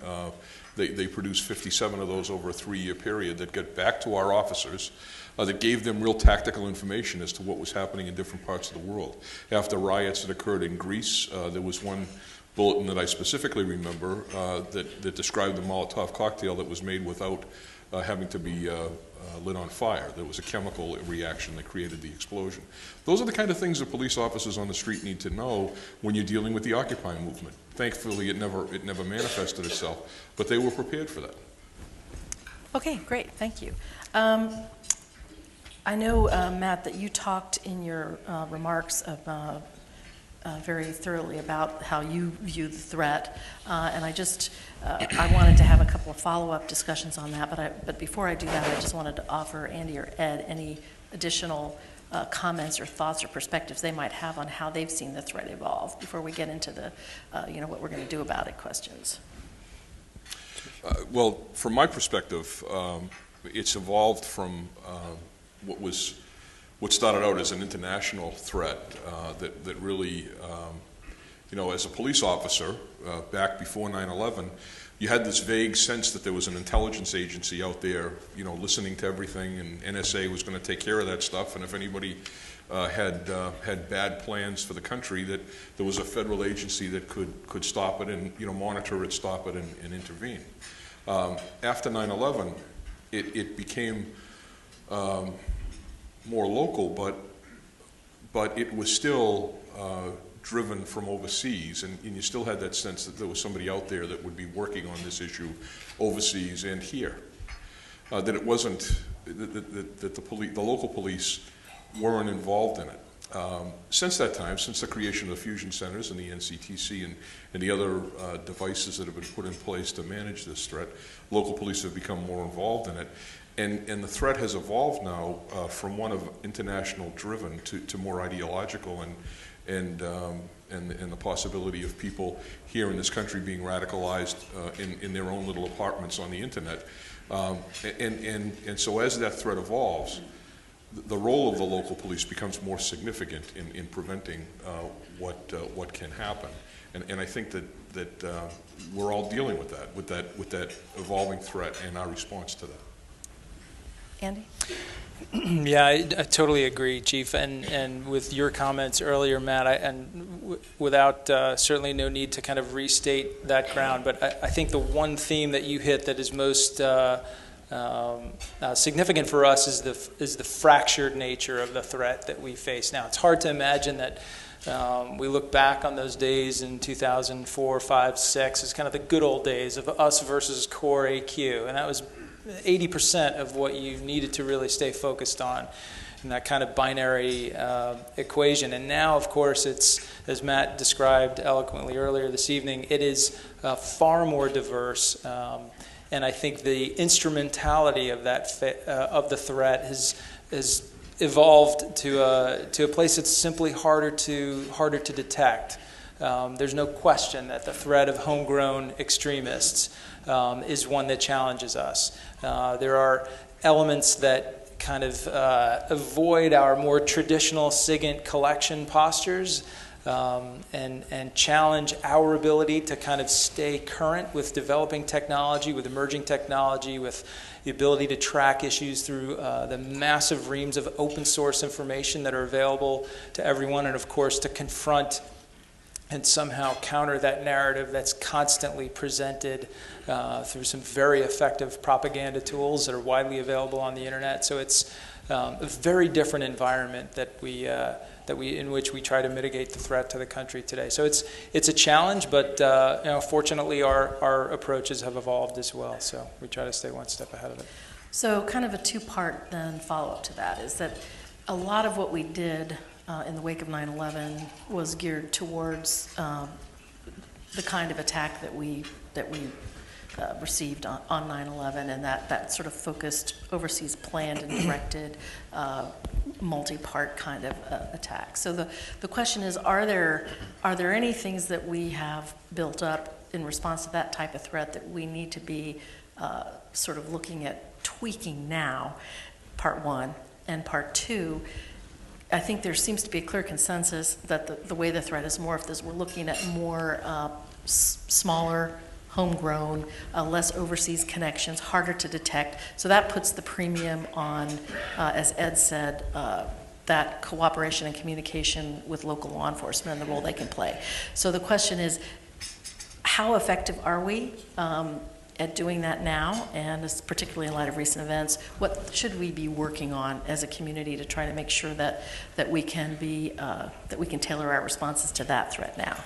They produced 57 of those over a 3-year period that got back to our officers, that gave them real tactical information as to what was happening in different parts of the world. After riots that occurred in Greece, there was one bulletin that I specifically remember that described the Molotov cocktail that was made without having to be lit on fire. There was a chemical reaction that created the explosion. Those are the kind of things that police officers on the street need to know when you're dealing with the Occupy movement. Thankfully, it never manifested itself, but they were prepared for that. Okay, great, thank you. I know, Matt, that you talked in your remarks very thoroughly about how you view the threat, and I wanted to have a couple of follow-up discussions on that, but before I do that, I just wanted to offer Andy or Ed any additional comments or thoughts or perspectives they might have on how they've seen the threat evolve before we get into the, what we're going to do about it questions. Well, from my perspective, it's evolved from what started out as an international threat that really, as a police officer back before 9/11, you had this vague sense that there was an intelligence agency out there, listening to everything, and NSA was going to take care of that stuff, and if anybody had bad plans for the country, that there was a federal agency that could stop it and monitor it, stop it, and intervene. After 9/11, it became more local, but it was still driven from overseas, and you still had that sense that there was somebody out there that would be working on this issue overseas and here. That it wasn't that the local police weren't involved in it. Since that time, since the creation of the fusion centers and the NCTC and the other devices that have been put in place to manage this threat, local police have become more involved in it. And the threat has evolved now from one of international driven to more ideological and the possibility of people here in this country being radicalized in their own little apartments on the internet. And so as that threat evolves, the role of the local police becomes more significant in preventing what can happen. And I think that we're all dealing with that evolving threat and our response to that. Andy? Yeah, I totally agree, Chief. And with your comments earlier, Matt, without certainly no need to kind of restate that ground, but I think the one theme that you hit that is most significant for us is the fractured nature of the threat that we face now. It's hard to imagine that we look back on those days in 2004, 5, 6 as kind of the good old days of us versus core AQ, and that was 80% of what you needed to really stay focused on in that kind of binary equation. And now, of course, it's, as Matt described eloquently earlier this evening, it is far more diverse. And I think the instrumentality of that of the threat has evolved to a place that's simply harder to detect. There's no question that the threat of homegrown extremists is one that challenges us. There are elements that kind of avoid our more traditional SIGINT collection postures and challenge our ability to kind of stay current with developing technology, with emerging technology, with the ability to track issues through the massive reams of open source information that are available to everyone, and of course to confront and somehow counter that narrative that's constantly presented through some very effective propaganda tools that are widely available on the internet. So it's a very different environment in which we try to mitigate the threat to the country today. So it's a challenge, but fortunately our approaches have evolved as well. So we try to stay one step ahead of it. So kind of a two-part then follow-up to that is that a lot of what we did in the wake of 9/11 was geared towards the kind of attack that we received on 9/11, and that sort of focused, overseas, planned, and directed, multi-part kind of attack. So the question is, are there any things that we have built up in response to that type of threat that we need to be sort of looking at tweaking now? Part one. And part two, I think there seems to be a clear consensus that the way the threat is morphed is we're looking at more smaller, homegrown, less overseas connections, harder to detect. So that puts the premium on, as Ed said, that cooperation and communication with local law enforcement and the role they can play. So the question is, how effective are we at doing that now? And particularly in light of recent events, what should we be working on as a community to try to make sure that we can tailor our responses to that threat now?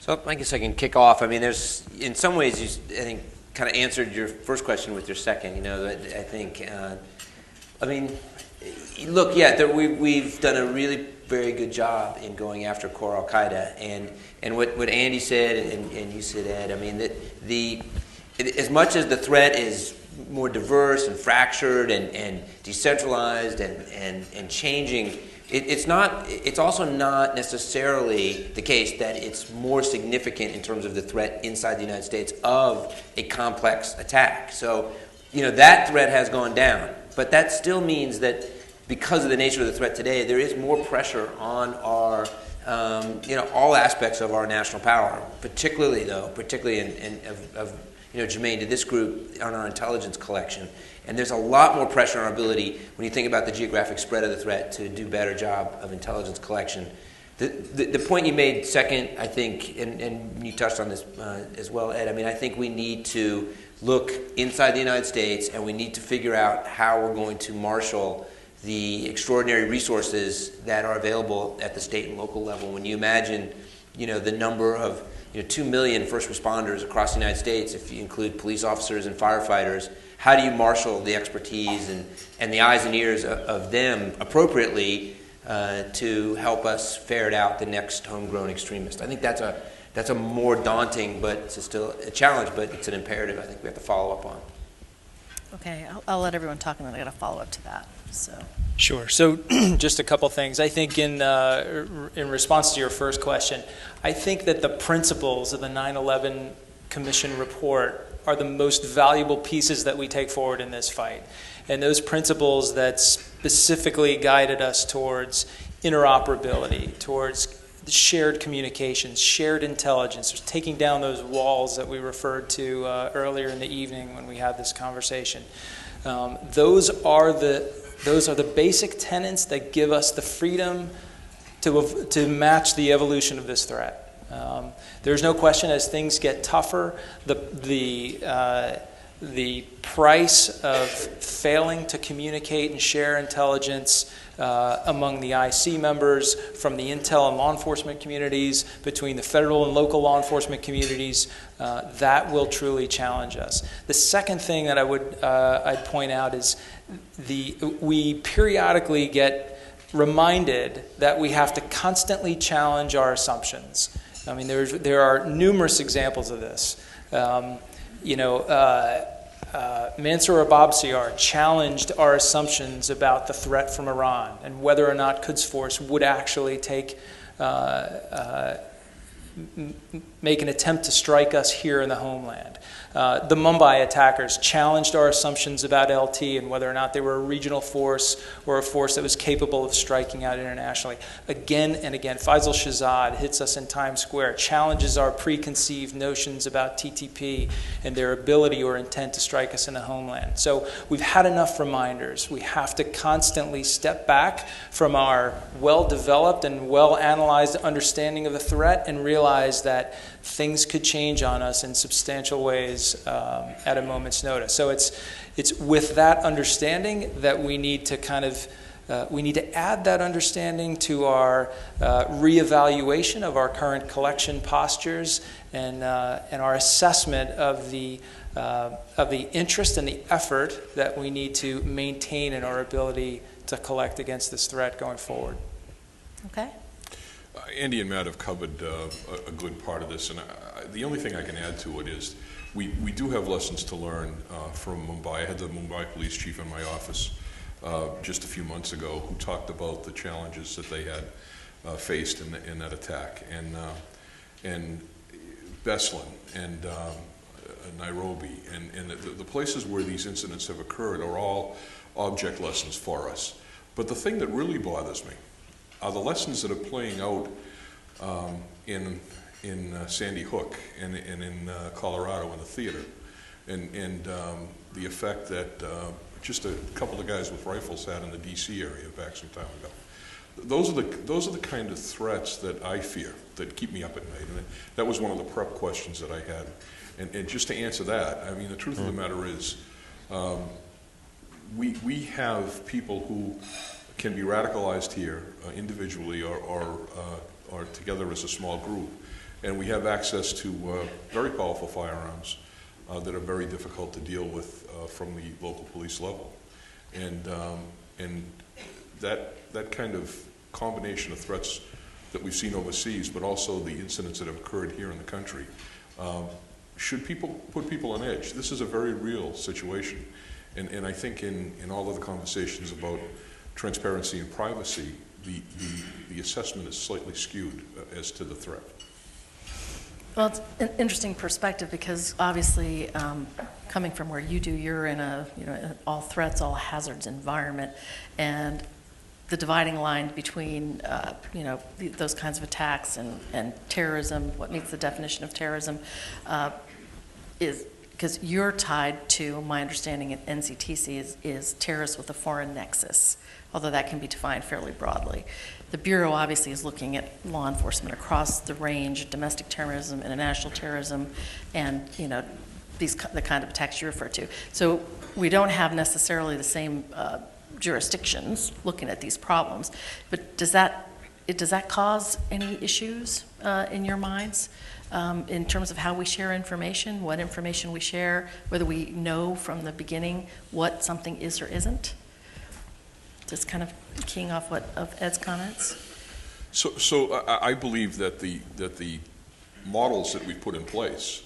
So I guess I can kick off. I mean, there's, in some ways, I think, kind of answered your first question with your second. You know, I think, I mean, look, yeah, we've done a really very good job in going after core Al-Qaeda, and what Andy said and you said, Ed, I mean, as much as the threat is more diverse and fractured and decentralized and changing, it's also not necessarily the case that it's more significant in terms of the threat inside the United States of a complex attack. So, you know, that threat has gone down, but that still means that because of the nature of the threat today, there is more pressure on our, all aspects of our national power, particularly germane to this group on our intelligence collection. And there's a lot more pressure on our ability, when you think about the geographic spread of the threat, to do a better job of intelligence collection. The point you made second, I think, and you touched on this as well, Ed, I mean, I think we need to look inside the United States, and we need to figure out how we're going to marshal the extraordinary resources that are available at the state and local level. When you imagine, the number of 2 million first responders across the United States, if you include police officers and firefighters, how do you marshal the expertise and the eyes and ears of them appropriately to help us ferret out the next homegrown extremist? I think that's a more daunting, but it's still a challenge, but it's an imperative I think we have to follow up on. Okay, I'll let everyone talk, and then I got to follow up to that. So. Sure. So just a couple things. I think in response to your first question, I think that the principles of the 9/11 Commission report are the most valuable pieces that we take forward in this fight. And those principles that specifically guided us towards interoperability, towards shared communications, shared intelligence, taking down those walls that we referred to earlier in the evening when we had this conversation. Those are the basic tenets that give us the freedom to match the evolution of this threat. There's no question, as things get tougher, the price of failing to communicate and share intelligence among the IC members, from the intel and law enforcement communities, between the federal and local law enforcement communities, that will truly challenge us. The second thing that I'd point out is we periodically get reminded that we have to constantly challenge our assumptions. I mean, there are numerous examples of this. Mansour Ababsiar challenged our assumptions about the threat from Iran and whether or not Quds Force would actually make an attempt to strike us here in the homeland. The Mumbai attackers challenged our assumptions about LT and whether or not they were a regional force or a force that was capable of striking out internationally. Again and again, Faisal Shahzad hits us in Times Square, challenges our preconceived notions about TTP and their ability or intent to strike us in the homeland. So we've had enough reminders. We have to constantly step back from our well-developed and well-analyzed understanding of the threat and realize that things could change on us in substantial ways at a moment's notice. So it's with that understanding that we need to we need to add that understanding to our reevaluation of our current collection postures and our assessment of the interest and the effort that we need to maintain in our ability to collect against this threat going forward. Okay. Andy and Matt have covered a good part of this, and the only thing I can add to it is we do have lessons to learn from Mumbai. I had the Mumbai police chief in my office just a few months ago who talked about the challenges that they had faced in that attack, and Beslan and Nairobi, and the places where these incidents have occurred are all object lessons for us. But the thing that really bothers me are the lessons that are playing out in Sandy Hook and in Colorado in the theater, and the effect that just a couple of guys with rifles had in the D.C. area back some time ago. Those are the kind of threats that I fear, that keep me up at night, and that was one of the prep questions that I had. And just to answer that, I mean, the truth of the matter is, we have people who can be radicalized here individually or together as a small group, and we have access to very powerful firearms that are very difficult to deal with from the local police level, and that kind of combination of threats that we've seen overseas, but also the incidents that have occurred here in the country, should put people on edge. This is a very real situation, and I think in all of the conversations about transparency and privacy, the assessment is slightly skewed as to the threat. Well, it's an interesting perspective because obviously, coming from where you do, you're in a all threats, all hazards environment, and the dividing line between those kinds of attacks and terrorism, what meets the definition of terrorism, is because you're tied to, my understanding at NCTC is terrorists with a foreign nexus, although that can be defined fairly broadly. The Bureau obviously is looking at law enforcement across the range, domestic terrorism, international terrorism, and the kind of attacks you refer to. So we don't have necessarily the same jurisdictions looking at these problems, but does that cause any issues in your minds in terms of how we share information, what information we share, whether we know from the beginning what something is or isn't? Just kind of keying off of Ed's comments. So I believe that the models that we've put in place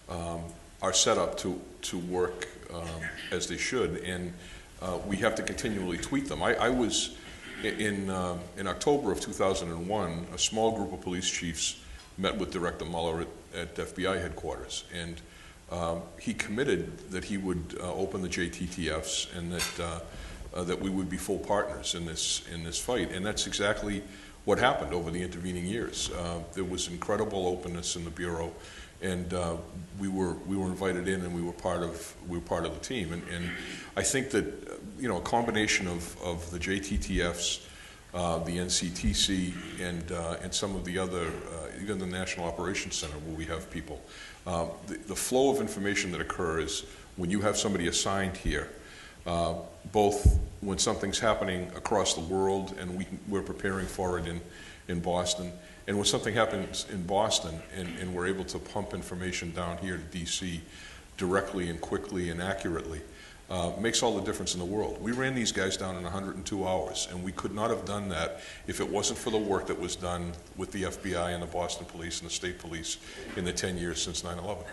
are set up to work as they should, and we have to continually tweak them. I was in October of 2001. A small group of police chiefs met with Director Mueller at FBI headquarters, and he committed that he would open the JTTFs and that we would be full partners in this fight, and that's exactly what happened over the intervening years. There was incredible openness in the Bureau, and we were invited in, and we were part of the team. And I think that a combination of the JTTFs, the NCTC, and some of the other, even the National Operations Center, where we have people, the flow of information that occurs when you have somebody assigned here, both when something's happening across the world and we're preparing for it in Boston, and when something happens in Boston and we're able to pump information down here to DC directly and quickly and accurately, makes all the difference in the world. We ran these guys down in 102 hours, and we could not have done that if it wasn't for the work that was done with the FBI and the Boston Police and the state police in the 10 years since 9/11.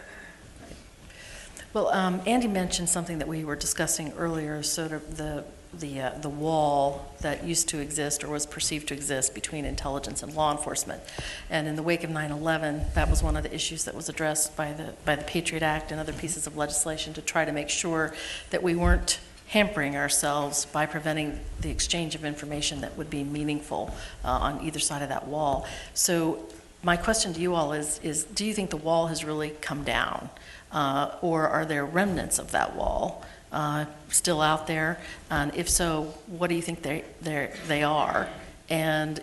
Well, Andy mentioned something that we were discussing earlier, sort of the wall that used to exist or was perceived to exist between intelligence and law enforcement. And in the wake of 9/11, that was one of the issues that was addressed by the Patriot Act and other pieces of legislation to try to make sure that we weren't hampering ourselves by preventing the exchange of information that would be meaningful on either side of that wall. So my question to you all is do you think the wall has really come down? Or are there remnants of that wall still out there? And if so, what do you think they are? And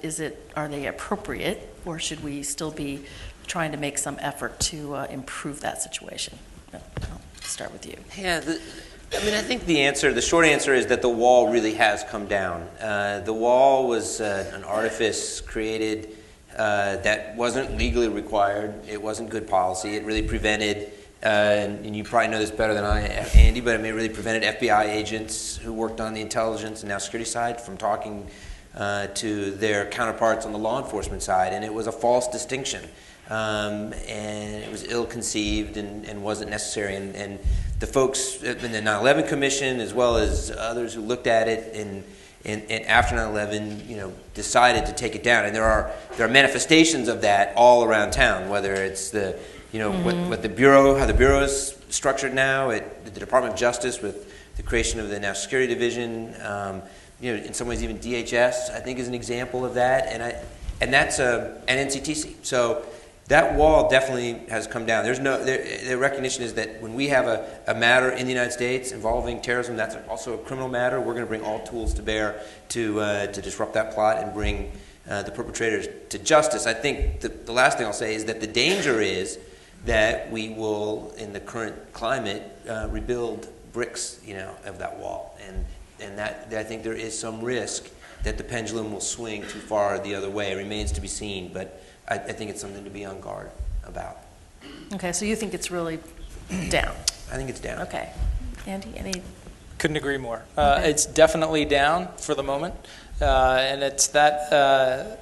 are they appropriate, or should we still be trying to make some effort to improve that situation? I'll start with you. Yeah, I think the short answer is that the wall really has come down. The wall was an artifice created that wasn't legally required. It wasn't good policy. It really prevented and you probably know this better than I, Andy, but it really prevented FBI agents who worked on the intelligence and now security side from talking to their counterparts on the law enforcement side, and it was a false distinction. And it was ill-conceived and wasn't necessary. And the folks in the 9/11 Commission, as well as others who looked at it and after 9/11, decided to take it down. And there are manifestations of that all around town, whether it's the, what the Bureau, how the Bureau is structured now, at the Department of Justice with the creation of the National Security Division. In some ways even DHS, I think, is an example of that. And that's and NCTC. So that wall definitely has come down. The recognition is that when we have a matter in the United States involving terrorism, that's also a criminal matter. We're going to bring all tools to bear to disrupt that plot and bring the perpetrators to justice. I think the last thing I'll say is that the danger is that we will, in the current climate, rebuild bricks, of that wall, and that I think there is some risk that the pendulum will swing too far the other way. It remains to be seen, but I think it's something to be on guard about. Okay, so you think it's really down? I think it's down. Okay. Andy, any? Couldn't agree more. Okay. It's definitely down for the moment, and it's that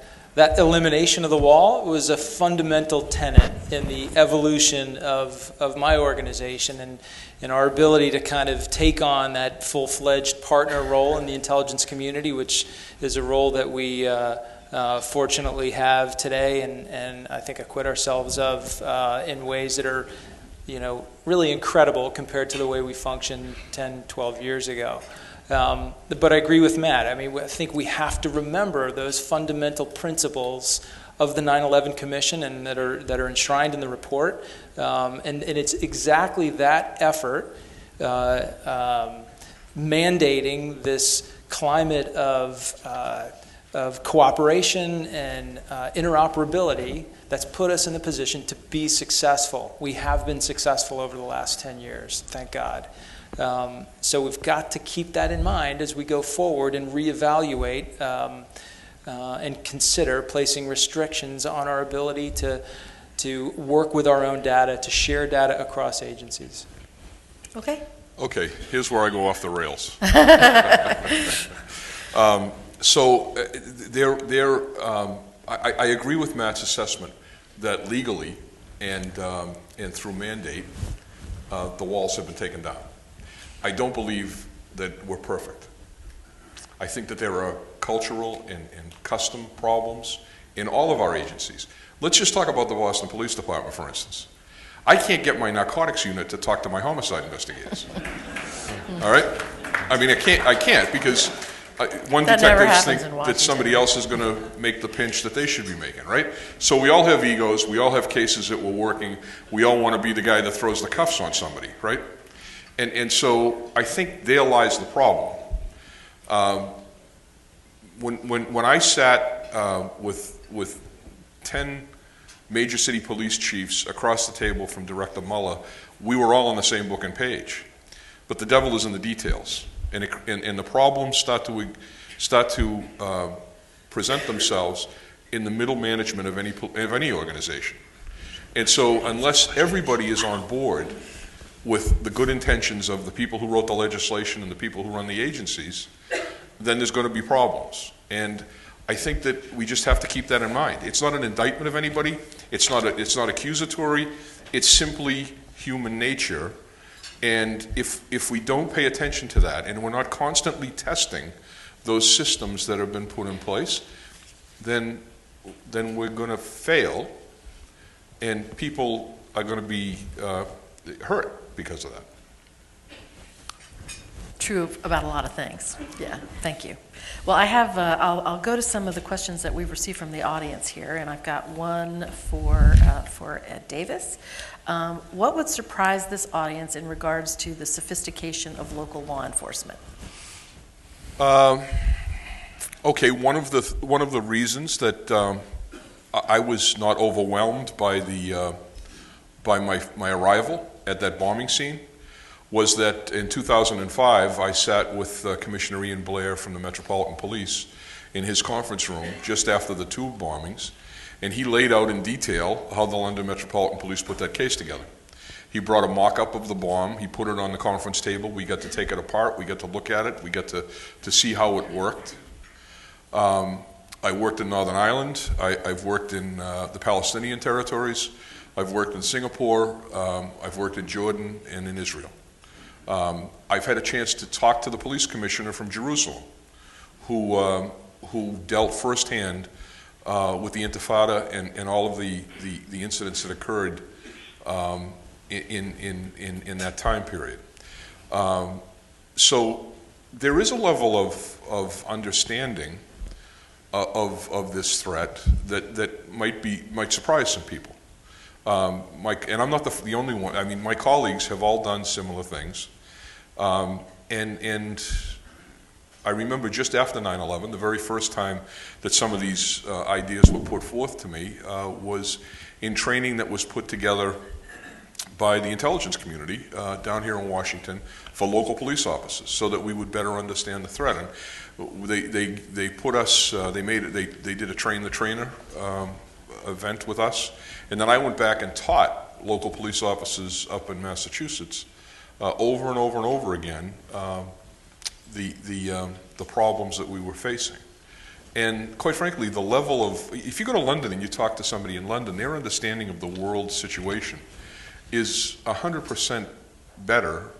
elimination of the wall was a fundamental tenet in the evolution of my organization and our ability to kind of take on that full-fledged partner role in the intelligence community, which is a role that we fortunately have today and I think acquit ourselves of in ways that are really incredible compared to the way we functioned 10, 12 years ago. But I agree with Matt. I mean, I think we have to remember those fundamental principles of the 9/11 Commission and that are enshrined in the report. And it's exactly that effort mandating this climate of cooperation and interoperability that's put us in the position to be successful. We have been successful over the last 10 years, thank God. So we've got to keep that in mind as we go forward and reevaluate and consider placing restrictions on our ability to work with our own data, to share data across agencies. Okay. Okay, here's where I go off the rails. I agree with Matt's assessment that legally and through mandate, the walls have been taken down. I don't believe that we're perfect. I think that there are cultural and custom problems in all of our agencies. Let's just talk about the Boston Police Department, for instance. I can't get my narcotics unit to talk to my homicide investigators. All right? I mean, I can't because one detectives think that somebody else is going to make the pinch that they should be making, right? So we all have egos. We all have cases that we're working. We all want to be the guy that throws the cuffs on somebody, right? And so I think there lies the problem. When I sat with 10 major city police chiefs across the table from Director Mueller, we were all on the same book and page. But the devil is in the details, and the problems start to present themselves in the middle management of any organization. And so unless everybody is on board with the good intentions of the people who wrote the legislation and the people who run the agencies, then there's going to be problems. And I think that we just have to keep that in mind. It's not an indictment of anybody. It's not accusatory. It's simply human nature. And if we don't pay attention to that and we're not constantly testing those systems that have been put in place, then we're going to fail, and people are going to be hurt because of that. True about a lot of things. Yeah, thank you. Well, I have, I'll go to some of the questions that we've received from the audience here, and I've got one for Ed Davis. What would surprise this audience in regards to the sophistication of local law enforcement? Okay, one of the reasons that I was not overwhelmed by my arrival at that bombing scene was that in 2005 I sat with Commissioner Ian Blair from the Metropolitan Police in his conference room just after the two bombings, and he laid out in detail how the London Metropolitan Police put that case together. He brought a mock-up of the bomb, he put it on the conference table, we got to take it apart, we got to look at it, we got to see how it worked. I worked in Northern Ireland. I've worked in the Palestinian territories. I've worked in Singapore. I've worked in Jordan and in Israel. I've had a chance to talk to the police commissioner from Jerusalem, who dealt firsthand with the Intifada and all of the incidents that occurred in that time period. So there is a level of understanding of this threat that might surprise some people. And I'm not the only one. I mean, my colleagues have all done similar things. And I remember just after 9/11, the very first time that some of these ideas were put forth to me was in training that was put together by the intelligence community down here in Washington for local police officers, so that we would better understand the threat. And they put us, they did a train the trainer event with us, and then I went back and taught local police officers up in Massachusetts over and over and over again the problems that we were facing. And quite frankly, the level of, if you go to London and you talk to somebody in London, their understanding of the world situation is 100% better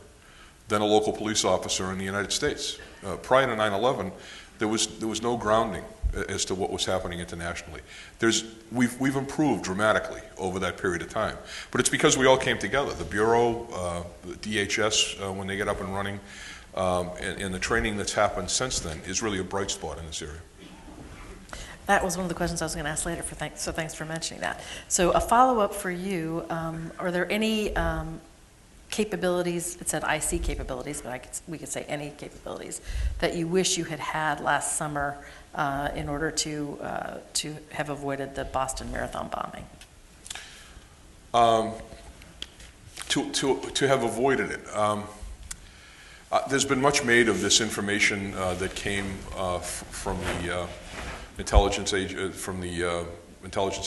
than a local police officer in the United States. Prior to 9/11, there was no grounding as to what was happening internationally. We've improved dramatically over that period of time, but it's because we all came together. The Bureau, the DHS, when they get up and running, and the training that's happened since then is really a bright spot in this area. That was one of the questions I was going to ask later, so thanks for mentioning that. So a follow-up for you, are there any capabilities, it said IC capabilities, but we could say any capabilities, that you wish you had had last summer in order to have avoided the Boston Marathon bombing? To have avoided it. There's been much made of this information that came from the intelligence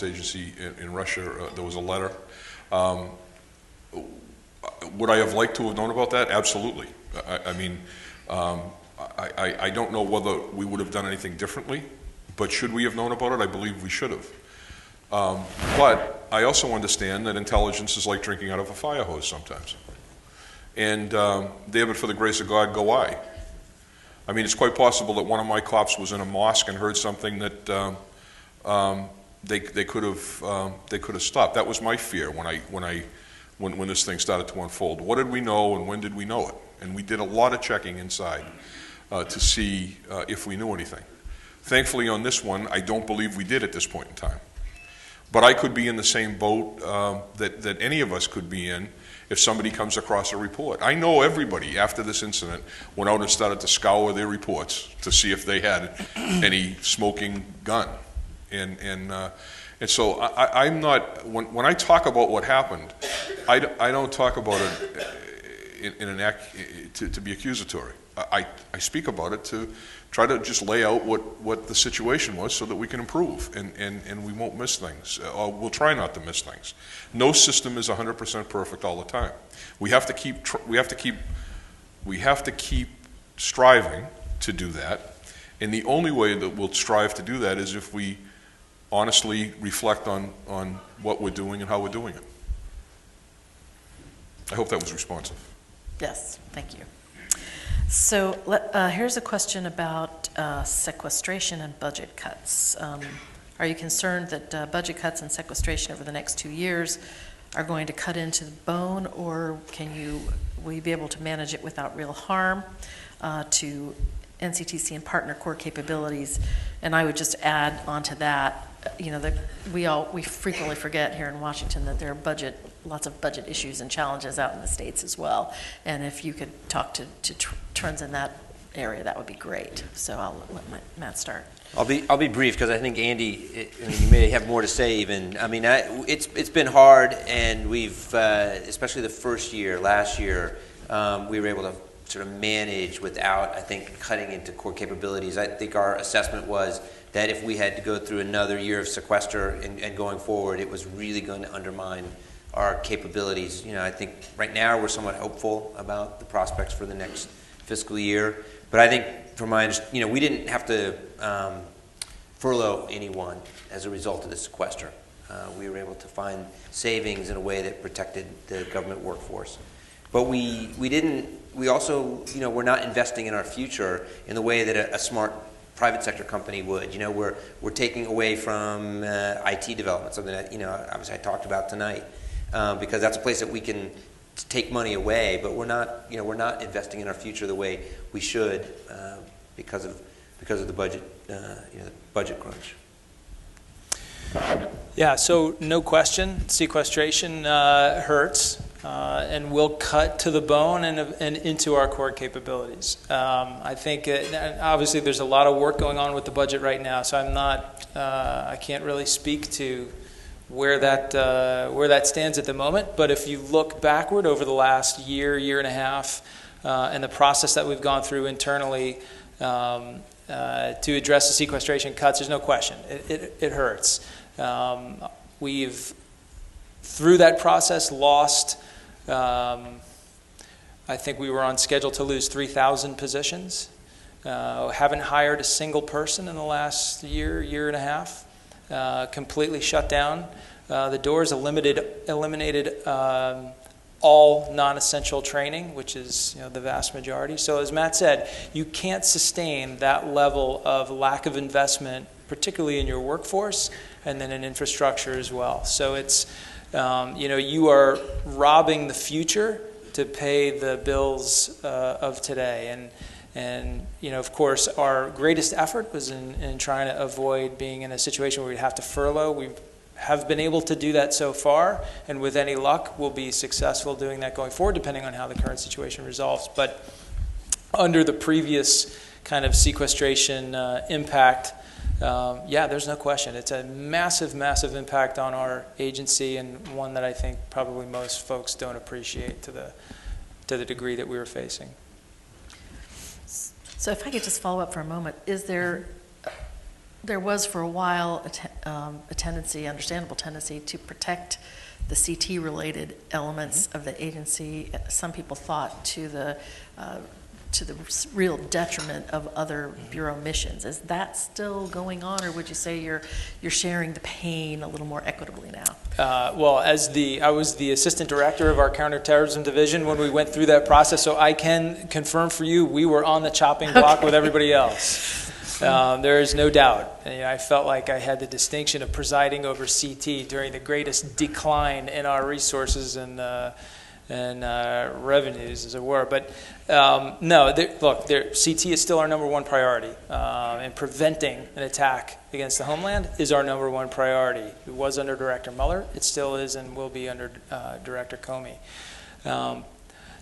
agency in Russia. There was a letter. Would I have liked to have known about that? Absolutely. I don't know whether we would have done anything differently, but should we have known about it? I believe we should have. But I also understand that intelligence is like drinking out of a fire hose sometimes. And there, but for the grace of God, go I. I mean, it's quite possible that one of my cops was in a mosque and heard something that they could have stopped. That was my fear when this thing started to unfold. What did we know, and when did we know it? And we did a lot of checking inside to see if we knew anything. Thankfully, on this one, I don't believe we did at this point in time. But I could be in the same boat that any of us could be in if somebody comes across a report. I know everybody after this incident went out and started to scour their reports to see if they had any smoking gun. And so I'm not, when I talk about what happened, I don't talk about it in an act to be accusatory. I speak about it to try to just lay out what the situation was so that we can improve and we won't miss things, or we'll try not to miss things. No system is 100% perfect all the time. We have to keep striving to do that, and the only way that we'll strive to do that is if we honestly reflect on what we're doing and how we're doing it. I hope that was responsive. Yes, thank you. So here's a question about sequestration and budget cuts. Are you concerned that budget cuts and sequestration over the next 2 years are going to cut into the bone, or will you be able to manage it without real harm to NCTC and partner core capabilities? And I would just add onto that, that we frequently forget here in Washington that there are lots of budget issues and challenges out in the States as well. And if you could talk to trends in that area, that would be great. So I'll let Matt start. I'll be brief because I think Andy, you may have more to say even. I mean, it's been hard, and we've, especially the first year, last year, we were able to sort of manage without, I think, cutting into core capabilities. I think our assessment was that if we had to go through another year of sequester and going forward, it was really going to undermine our capabilities. I think right now we're somewhat hopeful about the prospects for the next fiscal year. But I think from my understanding, we didn't have to furlough anyone as a result of the sequester. We were able to find savings in a way that protected the government workforce. But we also, we're not investing in our future in the way that a smart private sector company would. We're taking away from IT development, something that, obviously I talked about tonight, because that's a place that we can take money away, but we're not investing in our future the way we should because of the budget, the budget crunch. Yeah, so no question, sequestration hurts and will cut to the bone and into our core capabilities. I think, obviously there's a lot of work going on with the budget right now, so I can't really speak to where that stands at the moment, but if you look backward over the last year and a half, and the process that we've gone through internally to address the sequestration cuts, there's no question, it hurts. We've, through that process, lost, I think we were on schedule to lose 3,000 positions. Haven't hired a single person in the last year and a half. Completely shut down the doors, eliminated all non-essential training, which is the vast majority. So as Matt said, you can't sustain that level of lack of investment, particularly in your workforce and then in infrastructure as well. So it's, you are robbing the future to pay the bills of today. And of course, our greatest effort was in trying to avoid being in a situation where we'd have to furlough. We have been able to do that so far, and with any luck, we'll be successful doing that going forward, depending on how the current situation resolves. But under the previous kind of sequestration impact, there's no question. It's a massive, massive impact on our agency, and one that I think probably most folks don't appreciate to the degree that we were facing. So if I could just follow up for a moment, there was for a while a tendency, understandable tendency, to protect the CT-related elements of the agency. Some people thought to the real detriment of other bureau missions. Is that still going on, or would you say you're sharing the pain a little more equitably now? Well, I was the assistant director of our counterterrorism division when we went through that process, so I can confirm for you we were on the chopping block with everybody else. There is no doubt. I felt like I had the distinction of presiding over CT during the greatest decline in our resources and revenues, as it were. But CT is still our number one priority, and preventing an attack against the homeland is our number one priority. It was under Director Mueller, it still is, and will be under Director Comey.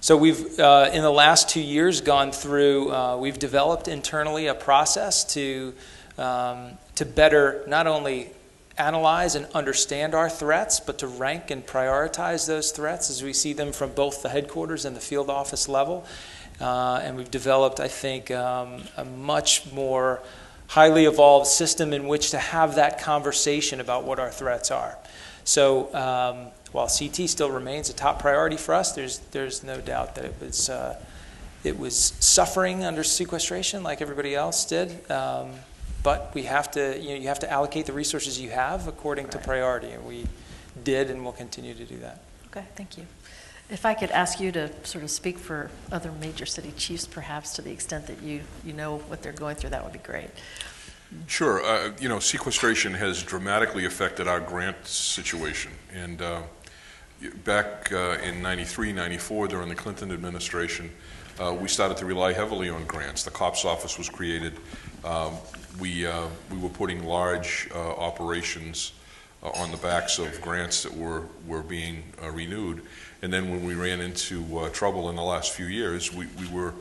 So we've, in the last 2 years, gone through, we've developed internally a process to better not only analyze and understand our threats, but to rank and prioritize those threats as we see them from both the headquarters and the field office level. And we've developed, I think, a much more highly evolved system in which to have that conversation about what our threats are. So while CT still remains a top priority for us, there's no doubt that it was suffering under sequestration like everybody else did. But we have to, you have to allocate the resources you have according to priority, and we did and will continue to do that. Okay, thank you. If I could ask you to sort of speak for other major city chiefs, perhaps, to the extent that you know what they're going through, that would be great. Sure. Sequestration has dramatically affected our grant situation. And back in 93, 94, during the Clinton administration, we started to rely heavily on grants. The COPS office was created. We were putting large operations on the backs of grants that were being renewed. And then when we ran into trouble in the last few years, we were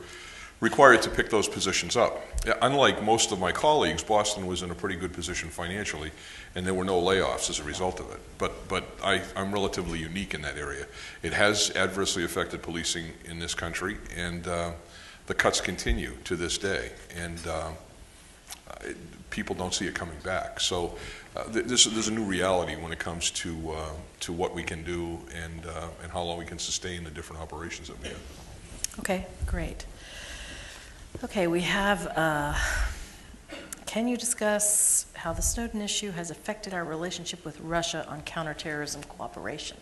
required to pick those positions up. Unlike most of my colleagues, Boston was in a pretty good position financially, and there were no layoffs as a result of it. But I'm relatively unique in that area. It has adversely affected policing in this country, and the cuts continue to this day. And people don't see it coming back. So there's a new reality when it comes to what we can do and how long we can sustain the different operations that we have. Okay, great. Okay, we have, can you discuss how the Snowden issue has affected our relationship with Russia on counterterrorism cooperation.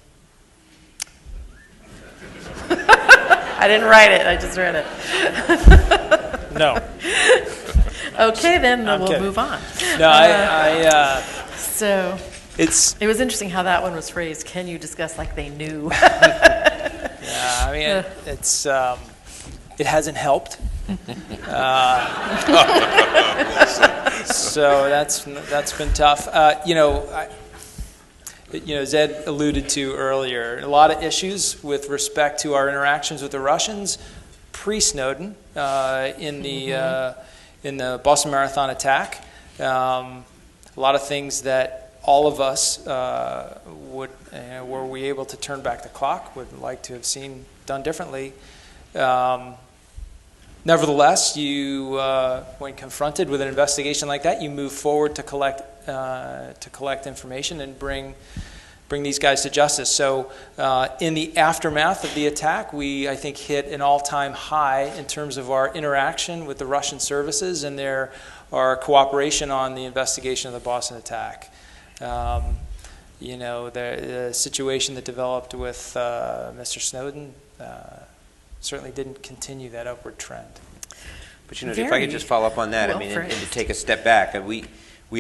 I didn't write it, I just read it. No. Okay, then I'm we'll kidding. move on. No, So it's, it was interesting how that one was phrased. Can you discuss like they knew? yeah, I mean, it's, it hasn't helped. So that's been tough. Zed alluded to earlier, a lot of issues with respect to our interactions with the Russians pre-Snowden in the Boston Marathon attack. A lot of things that all of us were we able to turn back the clock, would like to have seen done differently. Nevertheless, you, when confronted with an investigation like that, you move forward to collect information and bring these guys to justice. So, in the aftermath of the attack, we, I think, hit an all-time high in terms of our interaction with the Russian services and our cooperation on the investigation of the Boston attack. The situation that developed with Mr. Snowden certainly didn't continue that upward trend. But if I could just follow up on that, and to take a step back, we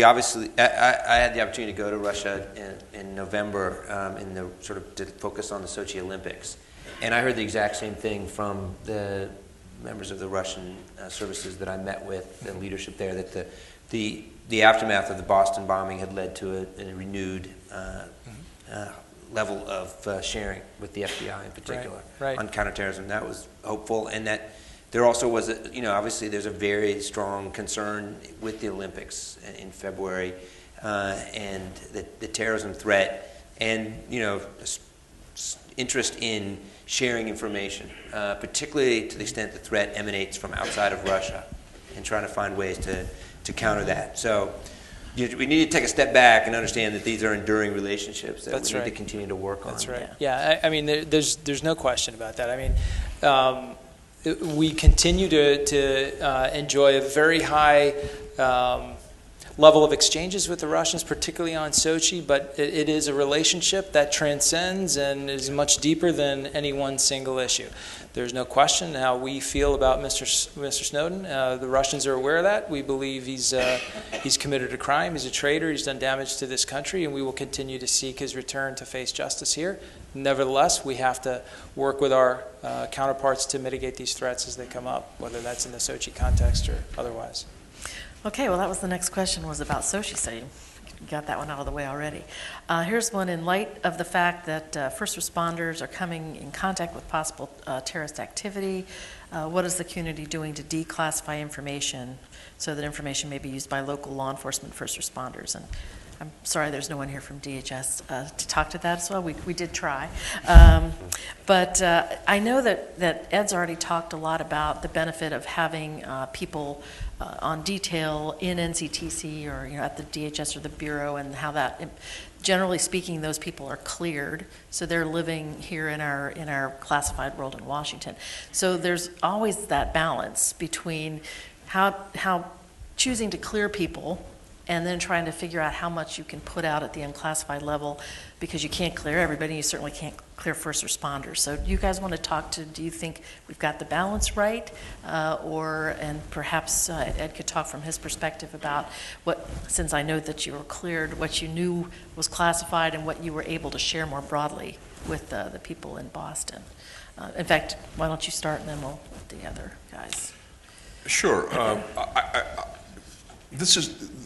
obviously, I had the opportunity to go to Russia in November to focus on the Sochi Olympics, and I heard the exact same thing from the members of the Russian services that I met with, the leadership there, that the aftermath of the Boston bombing had led to a renewed level of sharing with the FBI in particular on counterterrorism. That was hopeful, and that there also was, obviously there's a very strong concern with the Olympics in February and the terrorism threat, and interest in sharing information, particularly to the extent the threat emanates from outside of Russia, and trying to find ways to counter that. So we need to take a step back and understand that these are enduring relationships that we need to continue to work on. That's right. Yeah, I mean, there's no question about that. I mean, we continue to enjoy a very high level of exchanges with the Russians, particularly on Sochi, but it is a relationship that transcends and is much deeper than any one single issue. There's no question how we feel about Mr. Snowden. The Russians are aware of that. We believe he's committed a crime. He's a traitor. He's done damage to this country, and we will continue to seek his return to face justice here. Nevertheless, we have to work with our counterparts to mitigate these threats as they come up, whether that's in the Sochi context or otherwise. Okay, well, that was the next question, was about Sochi, so you got that one out of the way already. Here's one. In light of the fact that first responders are coming in contact with possible terrorist activity, what is the community doing to declassify information so that information may be used by local law enforcement first responders? And I'm sorry there's no one here from DHS to talk to that as well. We did try. But I know that Ed's already talked a lot about the benefit of having people on detail in NCTC or at the DHS or the Bureau, and how that, generally speaking, those people are cleared, so they're living here in our classified world in Washington. So there's always that balance between how choosing to clear people and then trying to figure out how much you can put out at the unclassified level, because you can't clear everybody. You certainly can't clear first responders. So do you guys want to talk to, do you think we've got the balance right? And perhaps Ed could talk from his perspective about what, since I know that you were cleared, what you knew was classified and what you were able to share more broadly with the people in Boston. In fact, why don't you start and then we'll with the other guys. Sure.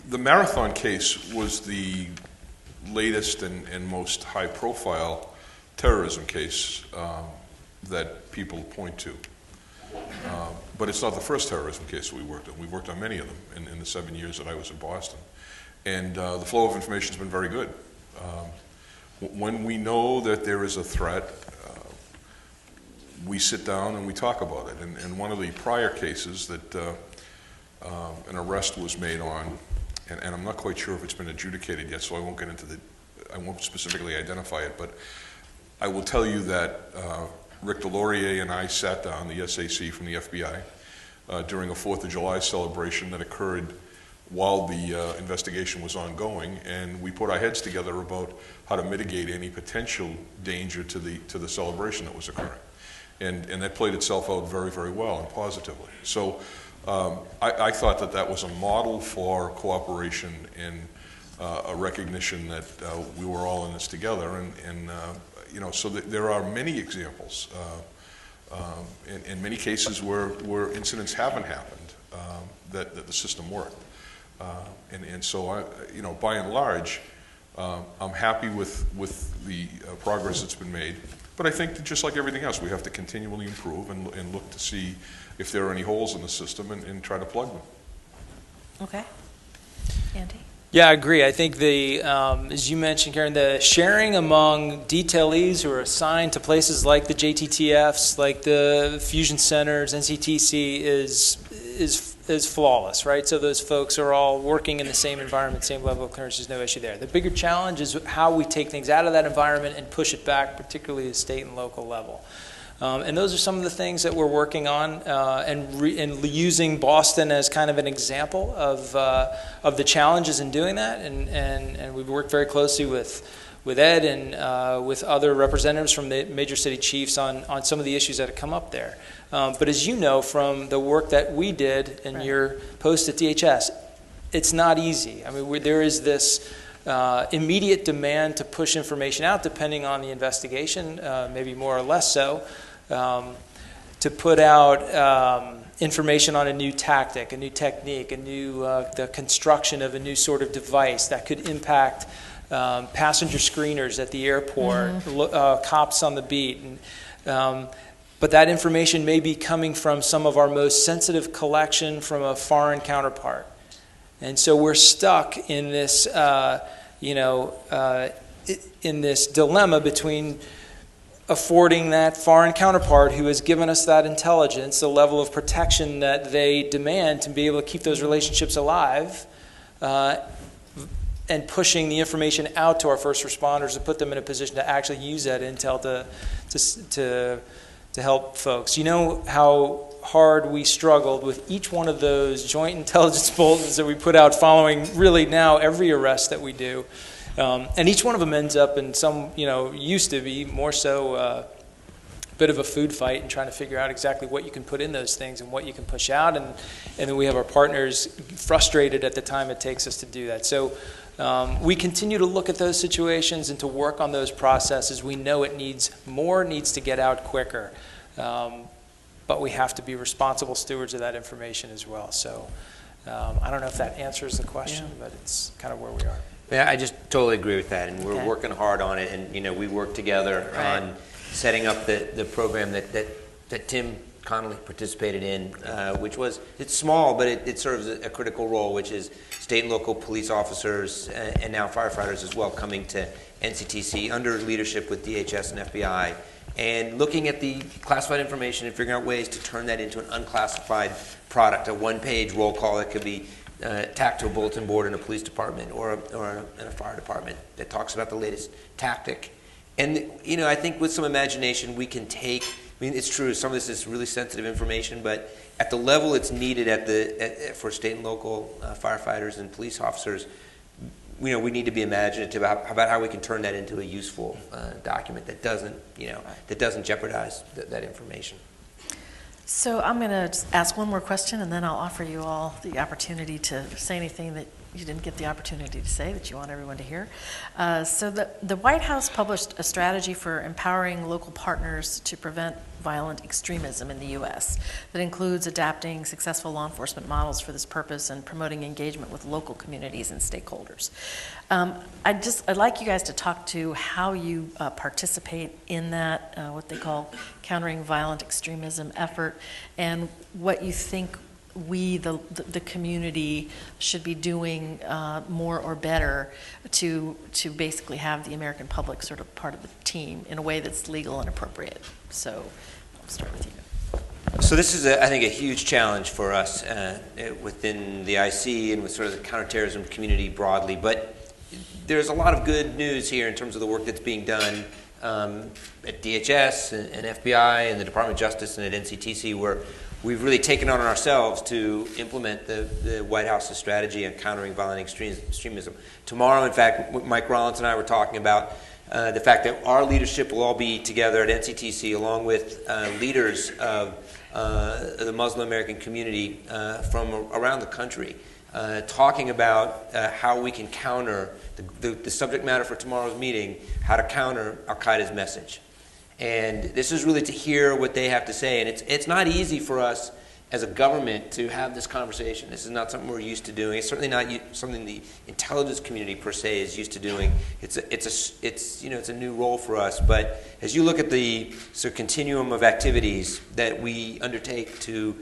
The Marathon case was the latest and most high-profile terrorism case that people point to. But it's not the first terrorism case we worked on. We worked on many of them in the 7 years that I was in Boston. And the flow of information has been very good. When we know that there is a threat, we sit down and we talk about it. And one of the prior cases that an arrest was made on, and I'm not quite sure if it's been adjudicated yet, so I won't get into I won't specifically identify it, but I will tell you that Rick Delorier and I sat down, the SAC from the FBI, during a 4th of July celebration that occurred while the investigation was ongoing, and we put our heads together about how to mitigate any potential danger to the celebration that was occurring. And that played itself out very, very well and positively. So I thought that was a model for cooperation and a recognition that we were all in this together. And you know, so there are many examples in many cases where incidents haven't happened that the system worked. And so you know, by and large, I'm happy with the progress that's been made. But I think that just like everything else, we have to continually improve and look to see if there are any holes in the system and try to plug them. Okay. Andy? Yeah, I agree. I think as you mentioned, Karen, the sharing among detailees who are assigned to places like the JTTFs, like the fusion centers, NCTC, is flawless, right? So those folks are all working in the same environment, same level of clearance. There's no issue there. The bigger challenge is how we take things out of that environment and push it back, particularly at the state and local level. And those are some of the things that we're working on, and using Boston as kind of an example of the challenges in doing that. And we've worked very closely with Ed and with other representatives from the major city chiefs on some of the issues that have come up there. But as you know from the work that we did in your post at DHS, it's not easy. I mean, there is this immediate demand to push information out, depending on the investigation, maybe more or less so, to put out information on a new tactic, a new technique, the construction of a new sort of device that could impact passenger screeners at the airport, cops on the beat. But that information may be coming from some of our most sensitive collection from a foreign counterpart. And so we're stuck in this, in this dilemma between affording that foreign counterpart who has given us that intelligence the level of protection that they demand to be able to keep those relationships alive, and pushing the information out to our first responders to put them in a position to actually use that intel to help folks. You know how hard we struggled with each one of those joint intelligence bulletins that we put out following really now every arrest that we do. And each one of them ends up in some, used to be more so a bit of a food fight and trying to figure out exactly what you can put in those things and what you can push out. And then we have our partners frustrated at the time it takes us to do that. So we continue to look at those situations and to work on those processes. We know it needs to get out quicker. But we have to be responsible stewards of that information as well. So I don't know if that answers the question, but it's kind of where we are. Yeah, I just totally agree with that, and we're working hard on it. And we work together on setting up the program that Tim Connolly participated in, which it's small, but it serves a critical role, which is state and local police officers and now firefighters as well coming to NCTC under leadership with DHS and FBI, and looking at the classified information and figuring out ways to turn that into an unclassified product, a one-page roll call that could be tacked to a bulletin board in a police department or in a fire department that talks about the latest tactic. And I think with some imagination we can take, it's true, some of this is really sensitive information, but at the level it's needed for state and local firefighters and police officers, we need to be imaginative about how we can turn that into a useful document that doesn't jeopardize that information. So I'm going to ask one more question, and then I'll offer you all the opportunity to say anything that you didn't get the opportunity to say that you want everyone to hear. So the White House published a strategy for empowering local partners to prevent violent extremism in the U.S. that includes adapting successful law enforcement models for this purpose and promoting engagement with local communities and stakeholders. I'd like you guys to talk to how you participate in that, what they call countering violent extremism effort, and what you think we, the community, should be doing more or better to basically have the American public sort of part of the team in a way that's legal and appropriate. So I'll start with you. So this is, I think, a huge challenge for us within the IC and with sort of the counterterrorism community broadly. But there's a lot of good news here in terms of the work that's being done at DHS and FBI and the Department of Justice and at NCTC, where we've really taken on ourselves to implement the White House's strategy on countering violent extremism. Tomorrow, in fact, Mike Rollins and I were talking about the fact that our leadership will all be together at NCTC along with leaders of the Muslim American community from around the country, talking about how we can counter the subject matter for tomorrow's meeting, how to counter Al-Qaeda's message. And this is really to hear what they have to say. And it's not easy for us as a government to have this conversation. This is not something we're used to doing. It's certainly not something the intelligence community per se is used to doing. It's a new role for us. But as you look at the sort of continuum of activities that we undertake to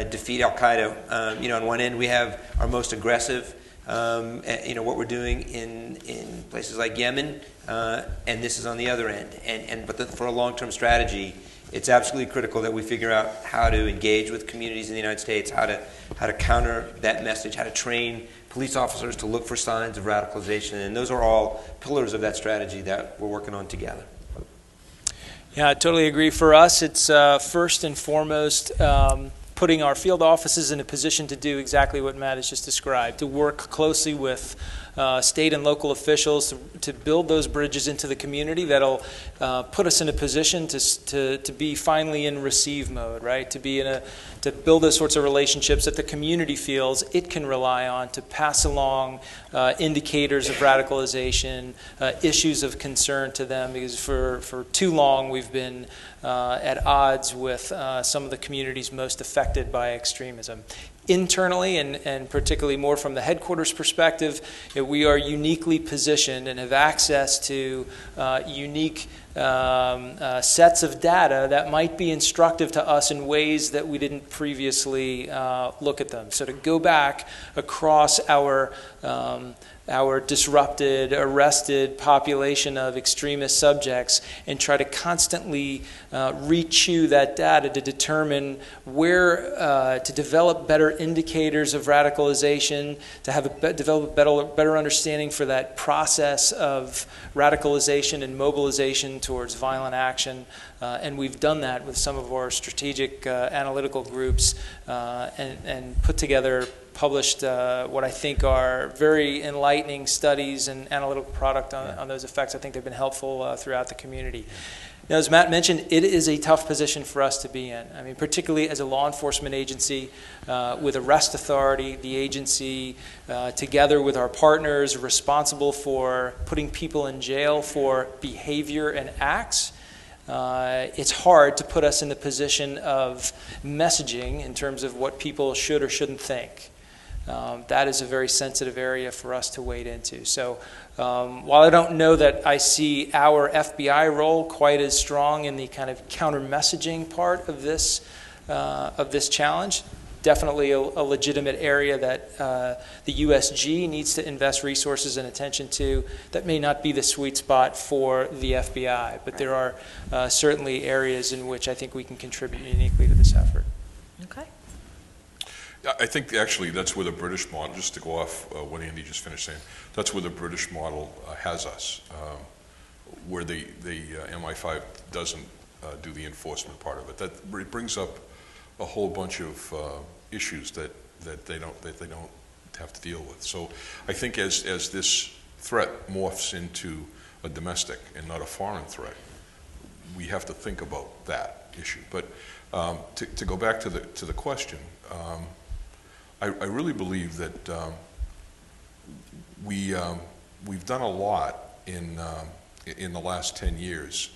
defeat Al-Qaeda, on one end we have our most aggressive, what we're doing in places like Yemen, and this is on the other end. But for a long-term strategy, it's absolutely critical that we figure out how to engage with communities in the United States, how to counter that message, how to train police officers to look for signs of radicalization, and those are all pillars of that strategy that we're working on together. Yeah, I totally agree. For us, it's first and foremost putting our field offices in a position to do exactly what Matt has just described, to work closely with state and local officials to build those bridges into the community that'll put us in a position to be finally in receive mode, right? To build those sorts of relationships that the community feels it can rely on to pass along indicators of radicalization, issues of concern to them, because for too long we've been at odds with some of the communities most affected by extremism. Internally, and particularly more from the headquarters perspective, we are uniquely positioned and have access to unique sets of data that might be instructive to us in ways that we didn't previously look at them. So to go back across our disrupted, arrested population of extremist subjects and try to constantly rechew that data to determine where to develop better indicators of radicalization, to develop a better understanding for that process of radicalization and mobilization towards violent action. And we've done that with some of our strategic analytical groups and put together, published what I think are very enlightening studies and analytical product on those effects. I think they've been helpful throughout the community. Now, as Matt mentioned, it is a tough position for us to be in. I mean, particularly as a law enforcement agency with arrest authority, the agency together with our partners responsible for putting people in jail for behavior and acts. It's hard to put us in the position of messaging in terms of what people should or shouldn't think. That is a very sensitive area for us to wade into. So while I don't know that I see our FBI role quite as strong in the kind of counter-messaging part of this challenge, definitely a legitimate area that the USG needs to invest resources and attention to. That may not be the sweet spot for the FBI, but there are certainly areas in which I think we can contribute uniquely to this effort. Okay. I think actually that's where the British model, just to go off what Andy just finished saying, that's where the British model has us, where the MI5 doesn't do the enforcement part of it. It brings up a whole bunch of issues that they don't have to deal with. So I think as this threat morphs into a domestic and not a foreign threat, we have to think about that issue. But to go back to the question. I really believe that we've done a lot in the last 10 years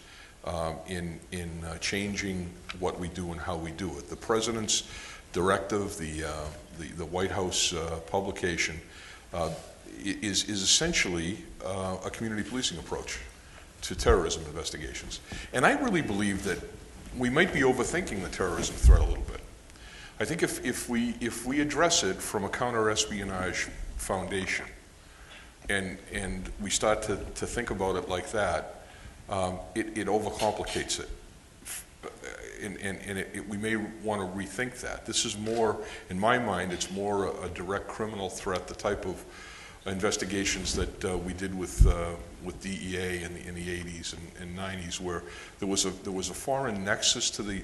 in changing what we do and how we do it. The President's directive, the White House publication, is essentially a community policing approach to terrorism investigations. And I really believe that we might be overthinking the terrorism threat a little bit. I think if we address it from a counter-espionage foundation, and we start to think about it like that, it overcomplicates it, and we may want to rethink that. This is more, in my mind, it's more a direct criminal threat, the type of investigations that we did with DEA in the 80s and 90s, where there was a foreign nexus to the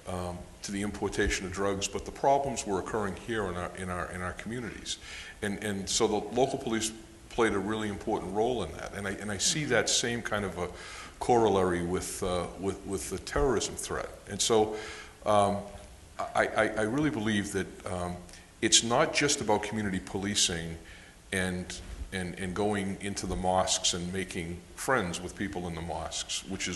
to the importation of drugs, but the problems were occurring here in our communities, and so the local police played a really important role in that, and I see that same kind of a corollary with the terrorism threat, and so I really believe that it's not just about community policing and going into the mosques and making friends with people in the mosques, which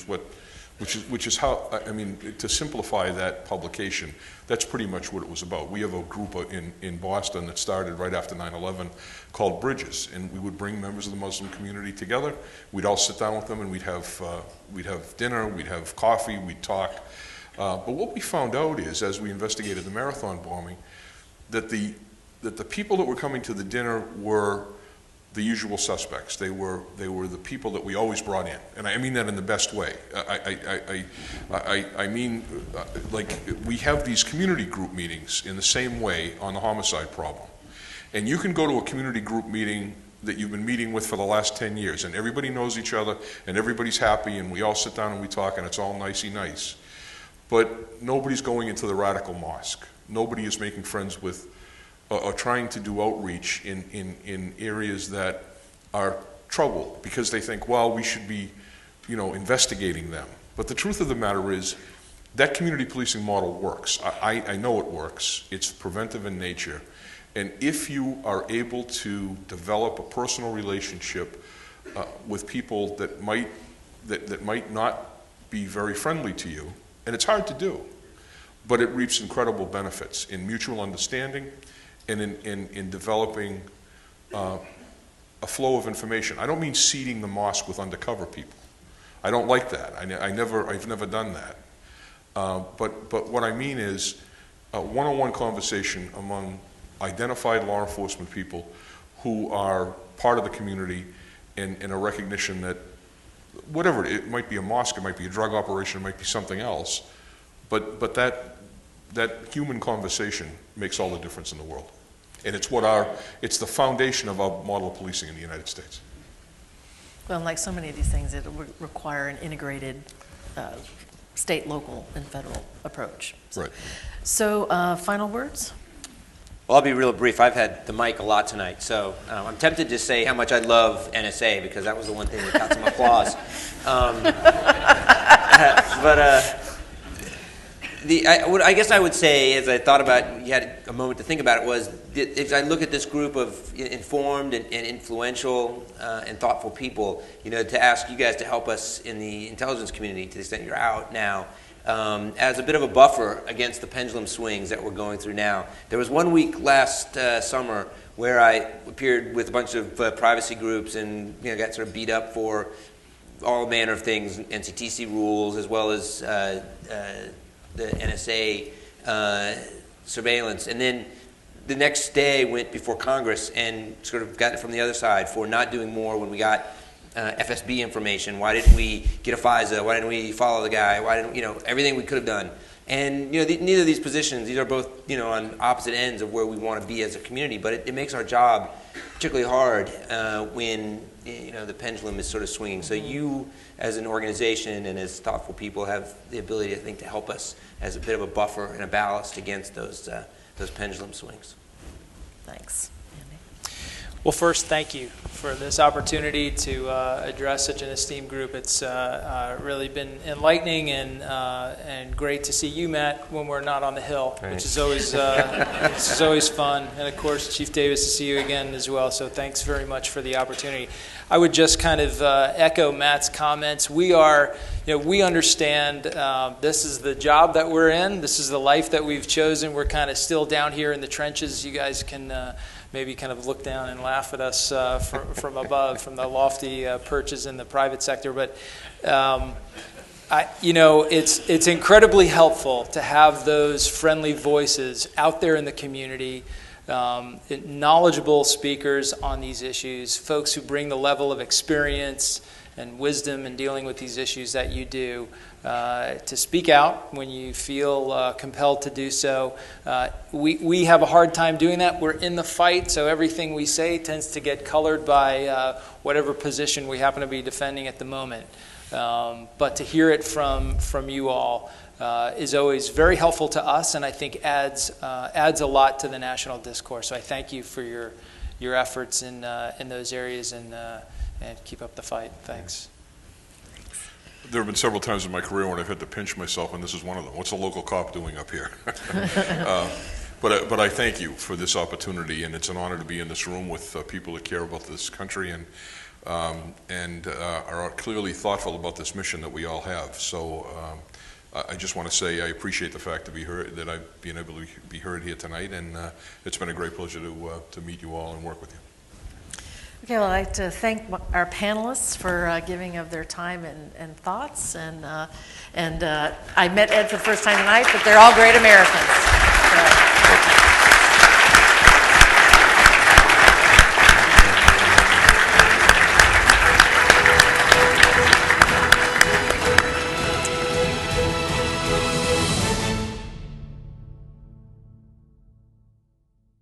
is how, I mean, to simplify that publication, that's pretty much what it was about. We have a group in Boston that started right after 9/11 called Bridges, and we would bring members of the Muslim community together. We'd all sit down with them, and we'd have dinner, we'd have coffee, we'd talk. But what we found out is, as we investigated the Marathon bombing, that the people that were coming to the dinner were the usual suspects. They were the people that we always brought in, and I mean that in the best way. I mean, like, we have these community group meetings in the same way on the homicide problem, and you can go to a community group meeting that you've been meeting with for the last 10 years, and everybody knows each other, and everybody's happy, and we all sit down and we talk, and it's all nicey nice. But nobody's going into the radical mosque. Nobody is making friends with or trying to do outreach in areas that are troubled because they think, well, we should be, investigating them. But the truth of the matter is that community policing model works. I know it works. It's preventive in nature. And if you are able to develop a personal relationship with people that might not be very friendly to you, and it's hard to do, but it reaps incredible benefits in mutual understanding and in developing a flow of information. I don't mean seeding the mosque with undercover people. I don't like that. I've never done that. But what I mean is a one-on-one conversation among identified law enforcement people who are part of the community, and a recognition that whatever it might be, a mosque, it might be a drug operation, it might be something else, but that human conversation makes all the difference in the world. And it's the foundation of our model of policing in the United States. Well, like so many of these things, it would require an integrated state, local, and federal approach. Right. So, final words? Well, I'll be real brief. I've had the mic a lot tonight, so I'm tempted to say how much I love NSA, because that was the one thing that got some applause. I guess I would say, as I thought about, you had a moment to think about it, was if I look at this group of informed and influential and thoughtful people, to ask you guys to help us in the intelligence community, to the extent you're out now, as a bit of a buffer against the pendulum swings that we're going through now. There was 1 week last summer where I appeared with a bunch of privacy groups and got sort of beat up for all manner of things, NCTC rules, as well as the NSA surveillance. And then the next day went before Congress and sort of got it from the other side for not doing more when we got FSB information. Why didn't we get a FISA? Why didn't we follow the guy? Why didn't everything we could have done? And neither of these positions, these are both on opposite ends of where we want to be as a community. But it makes our job particularly hard when the pendulum is sort of swinging. So you, as an organization and as thoughtful people, have the ability, I think, to help us as a bit of a buffer and a ballast against those pendulum swings. Thanks. Well, first, thank you for this opportunity to address such an esteemed group. It's really been enlightening and great to see you, Matt, when we're not on the Hill, which is always fun. And of course, Chief Davis, to see you again as well. So thanks very much for the opportunity. I would just kind of echo Matt's comments. We understand this is the job that we're in. This is the life that we've chosen. We're kind of still down here in the trenches. You guys can maybe kind of look down and laugh at us from above, from the lofty perches in the private sector. But it's incredibly helpful to have those friendly voices out there in the community, knowledgeable speakers on these issues, folks who bring the level of experience and wisdom in dealing with these issues that you do, to speak out when you feel compelled to do so. We have a hard time doing that. We're in the fight, so everything we say tends to get colored by whatever position we happen to be defending at the moment. But to hear it from you all is always very helpful to us, and I think adds a lot to the national discourse. So I thank you for your efforts in those areas, and keep up the fight. Thanks. There have been several times in my career when I've had to pinch myself, and this is one of them. What's a local cop doing up here? But I thank you for this opportunity, and it's an honor to be in this room with people that care about this country and are clearly thoughtful about this mission that we all have. So I just want to say I appreciate the fact that I've been able to be heard here tonight, and it's been a great pleasure to meet you all and work with you. Okay, well, I'd like to thank our panelists for giving of their time and thoughts. And I met Ed for the first time tonight, but they're all great Americans. So.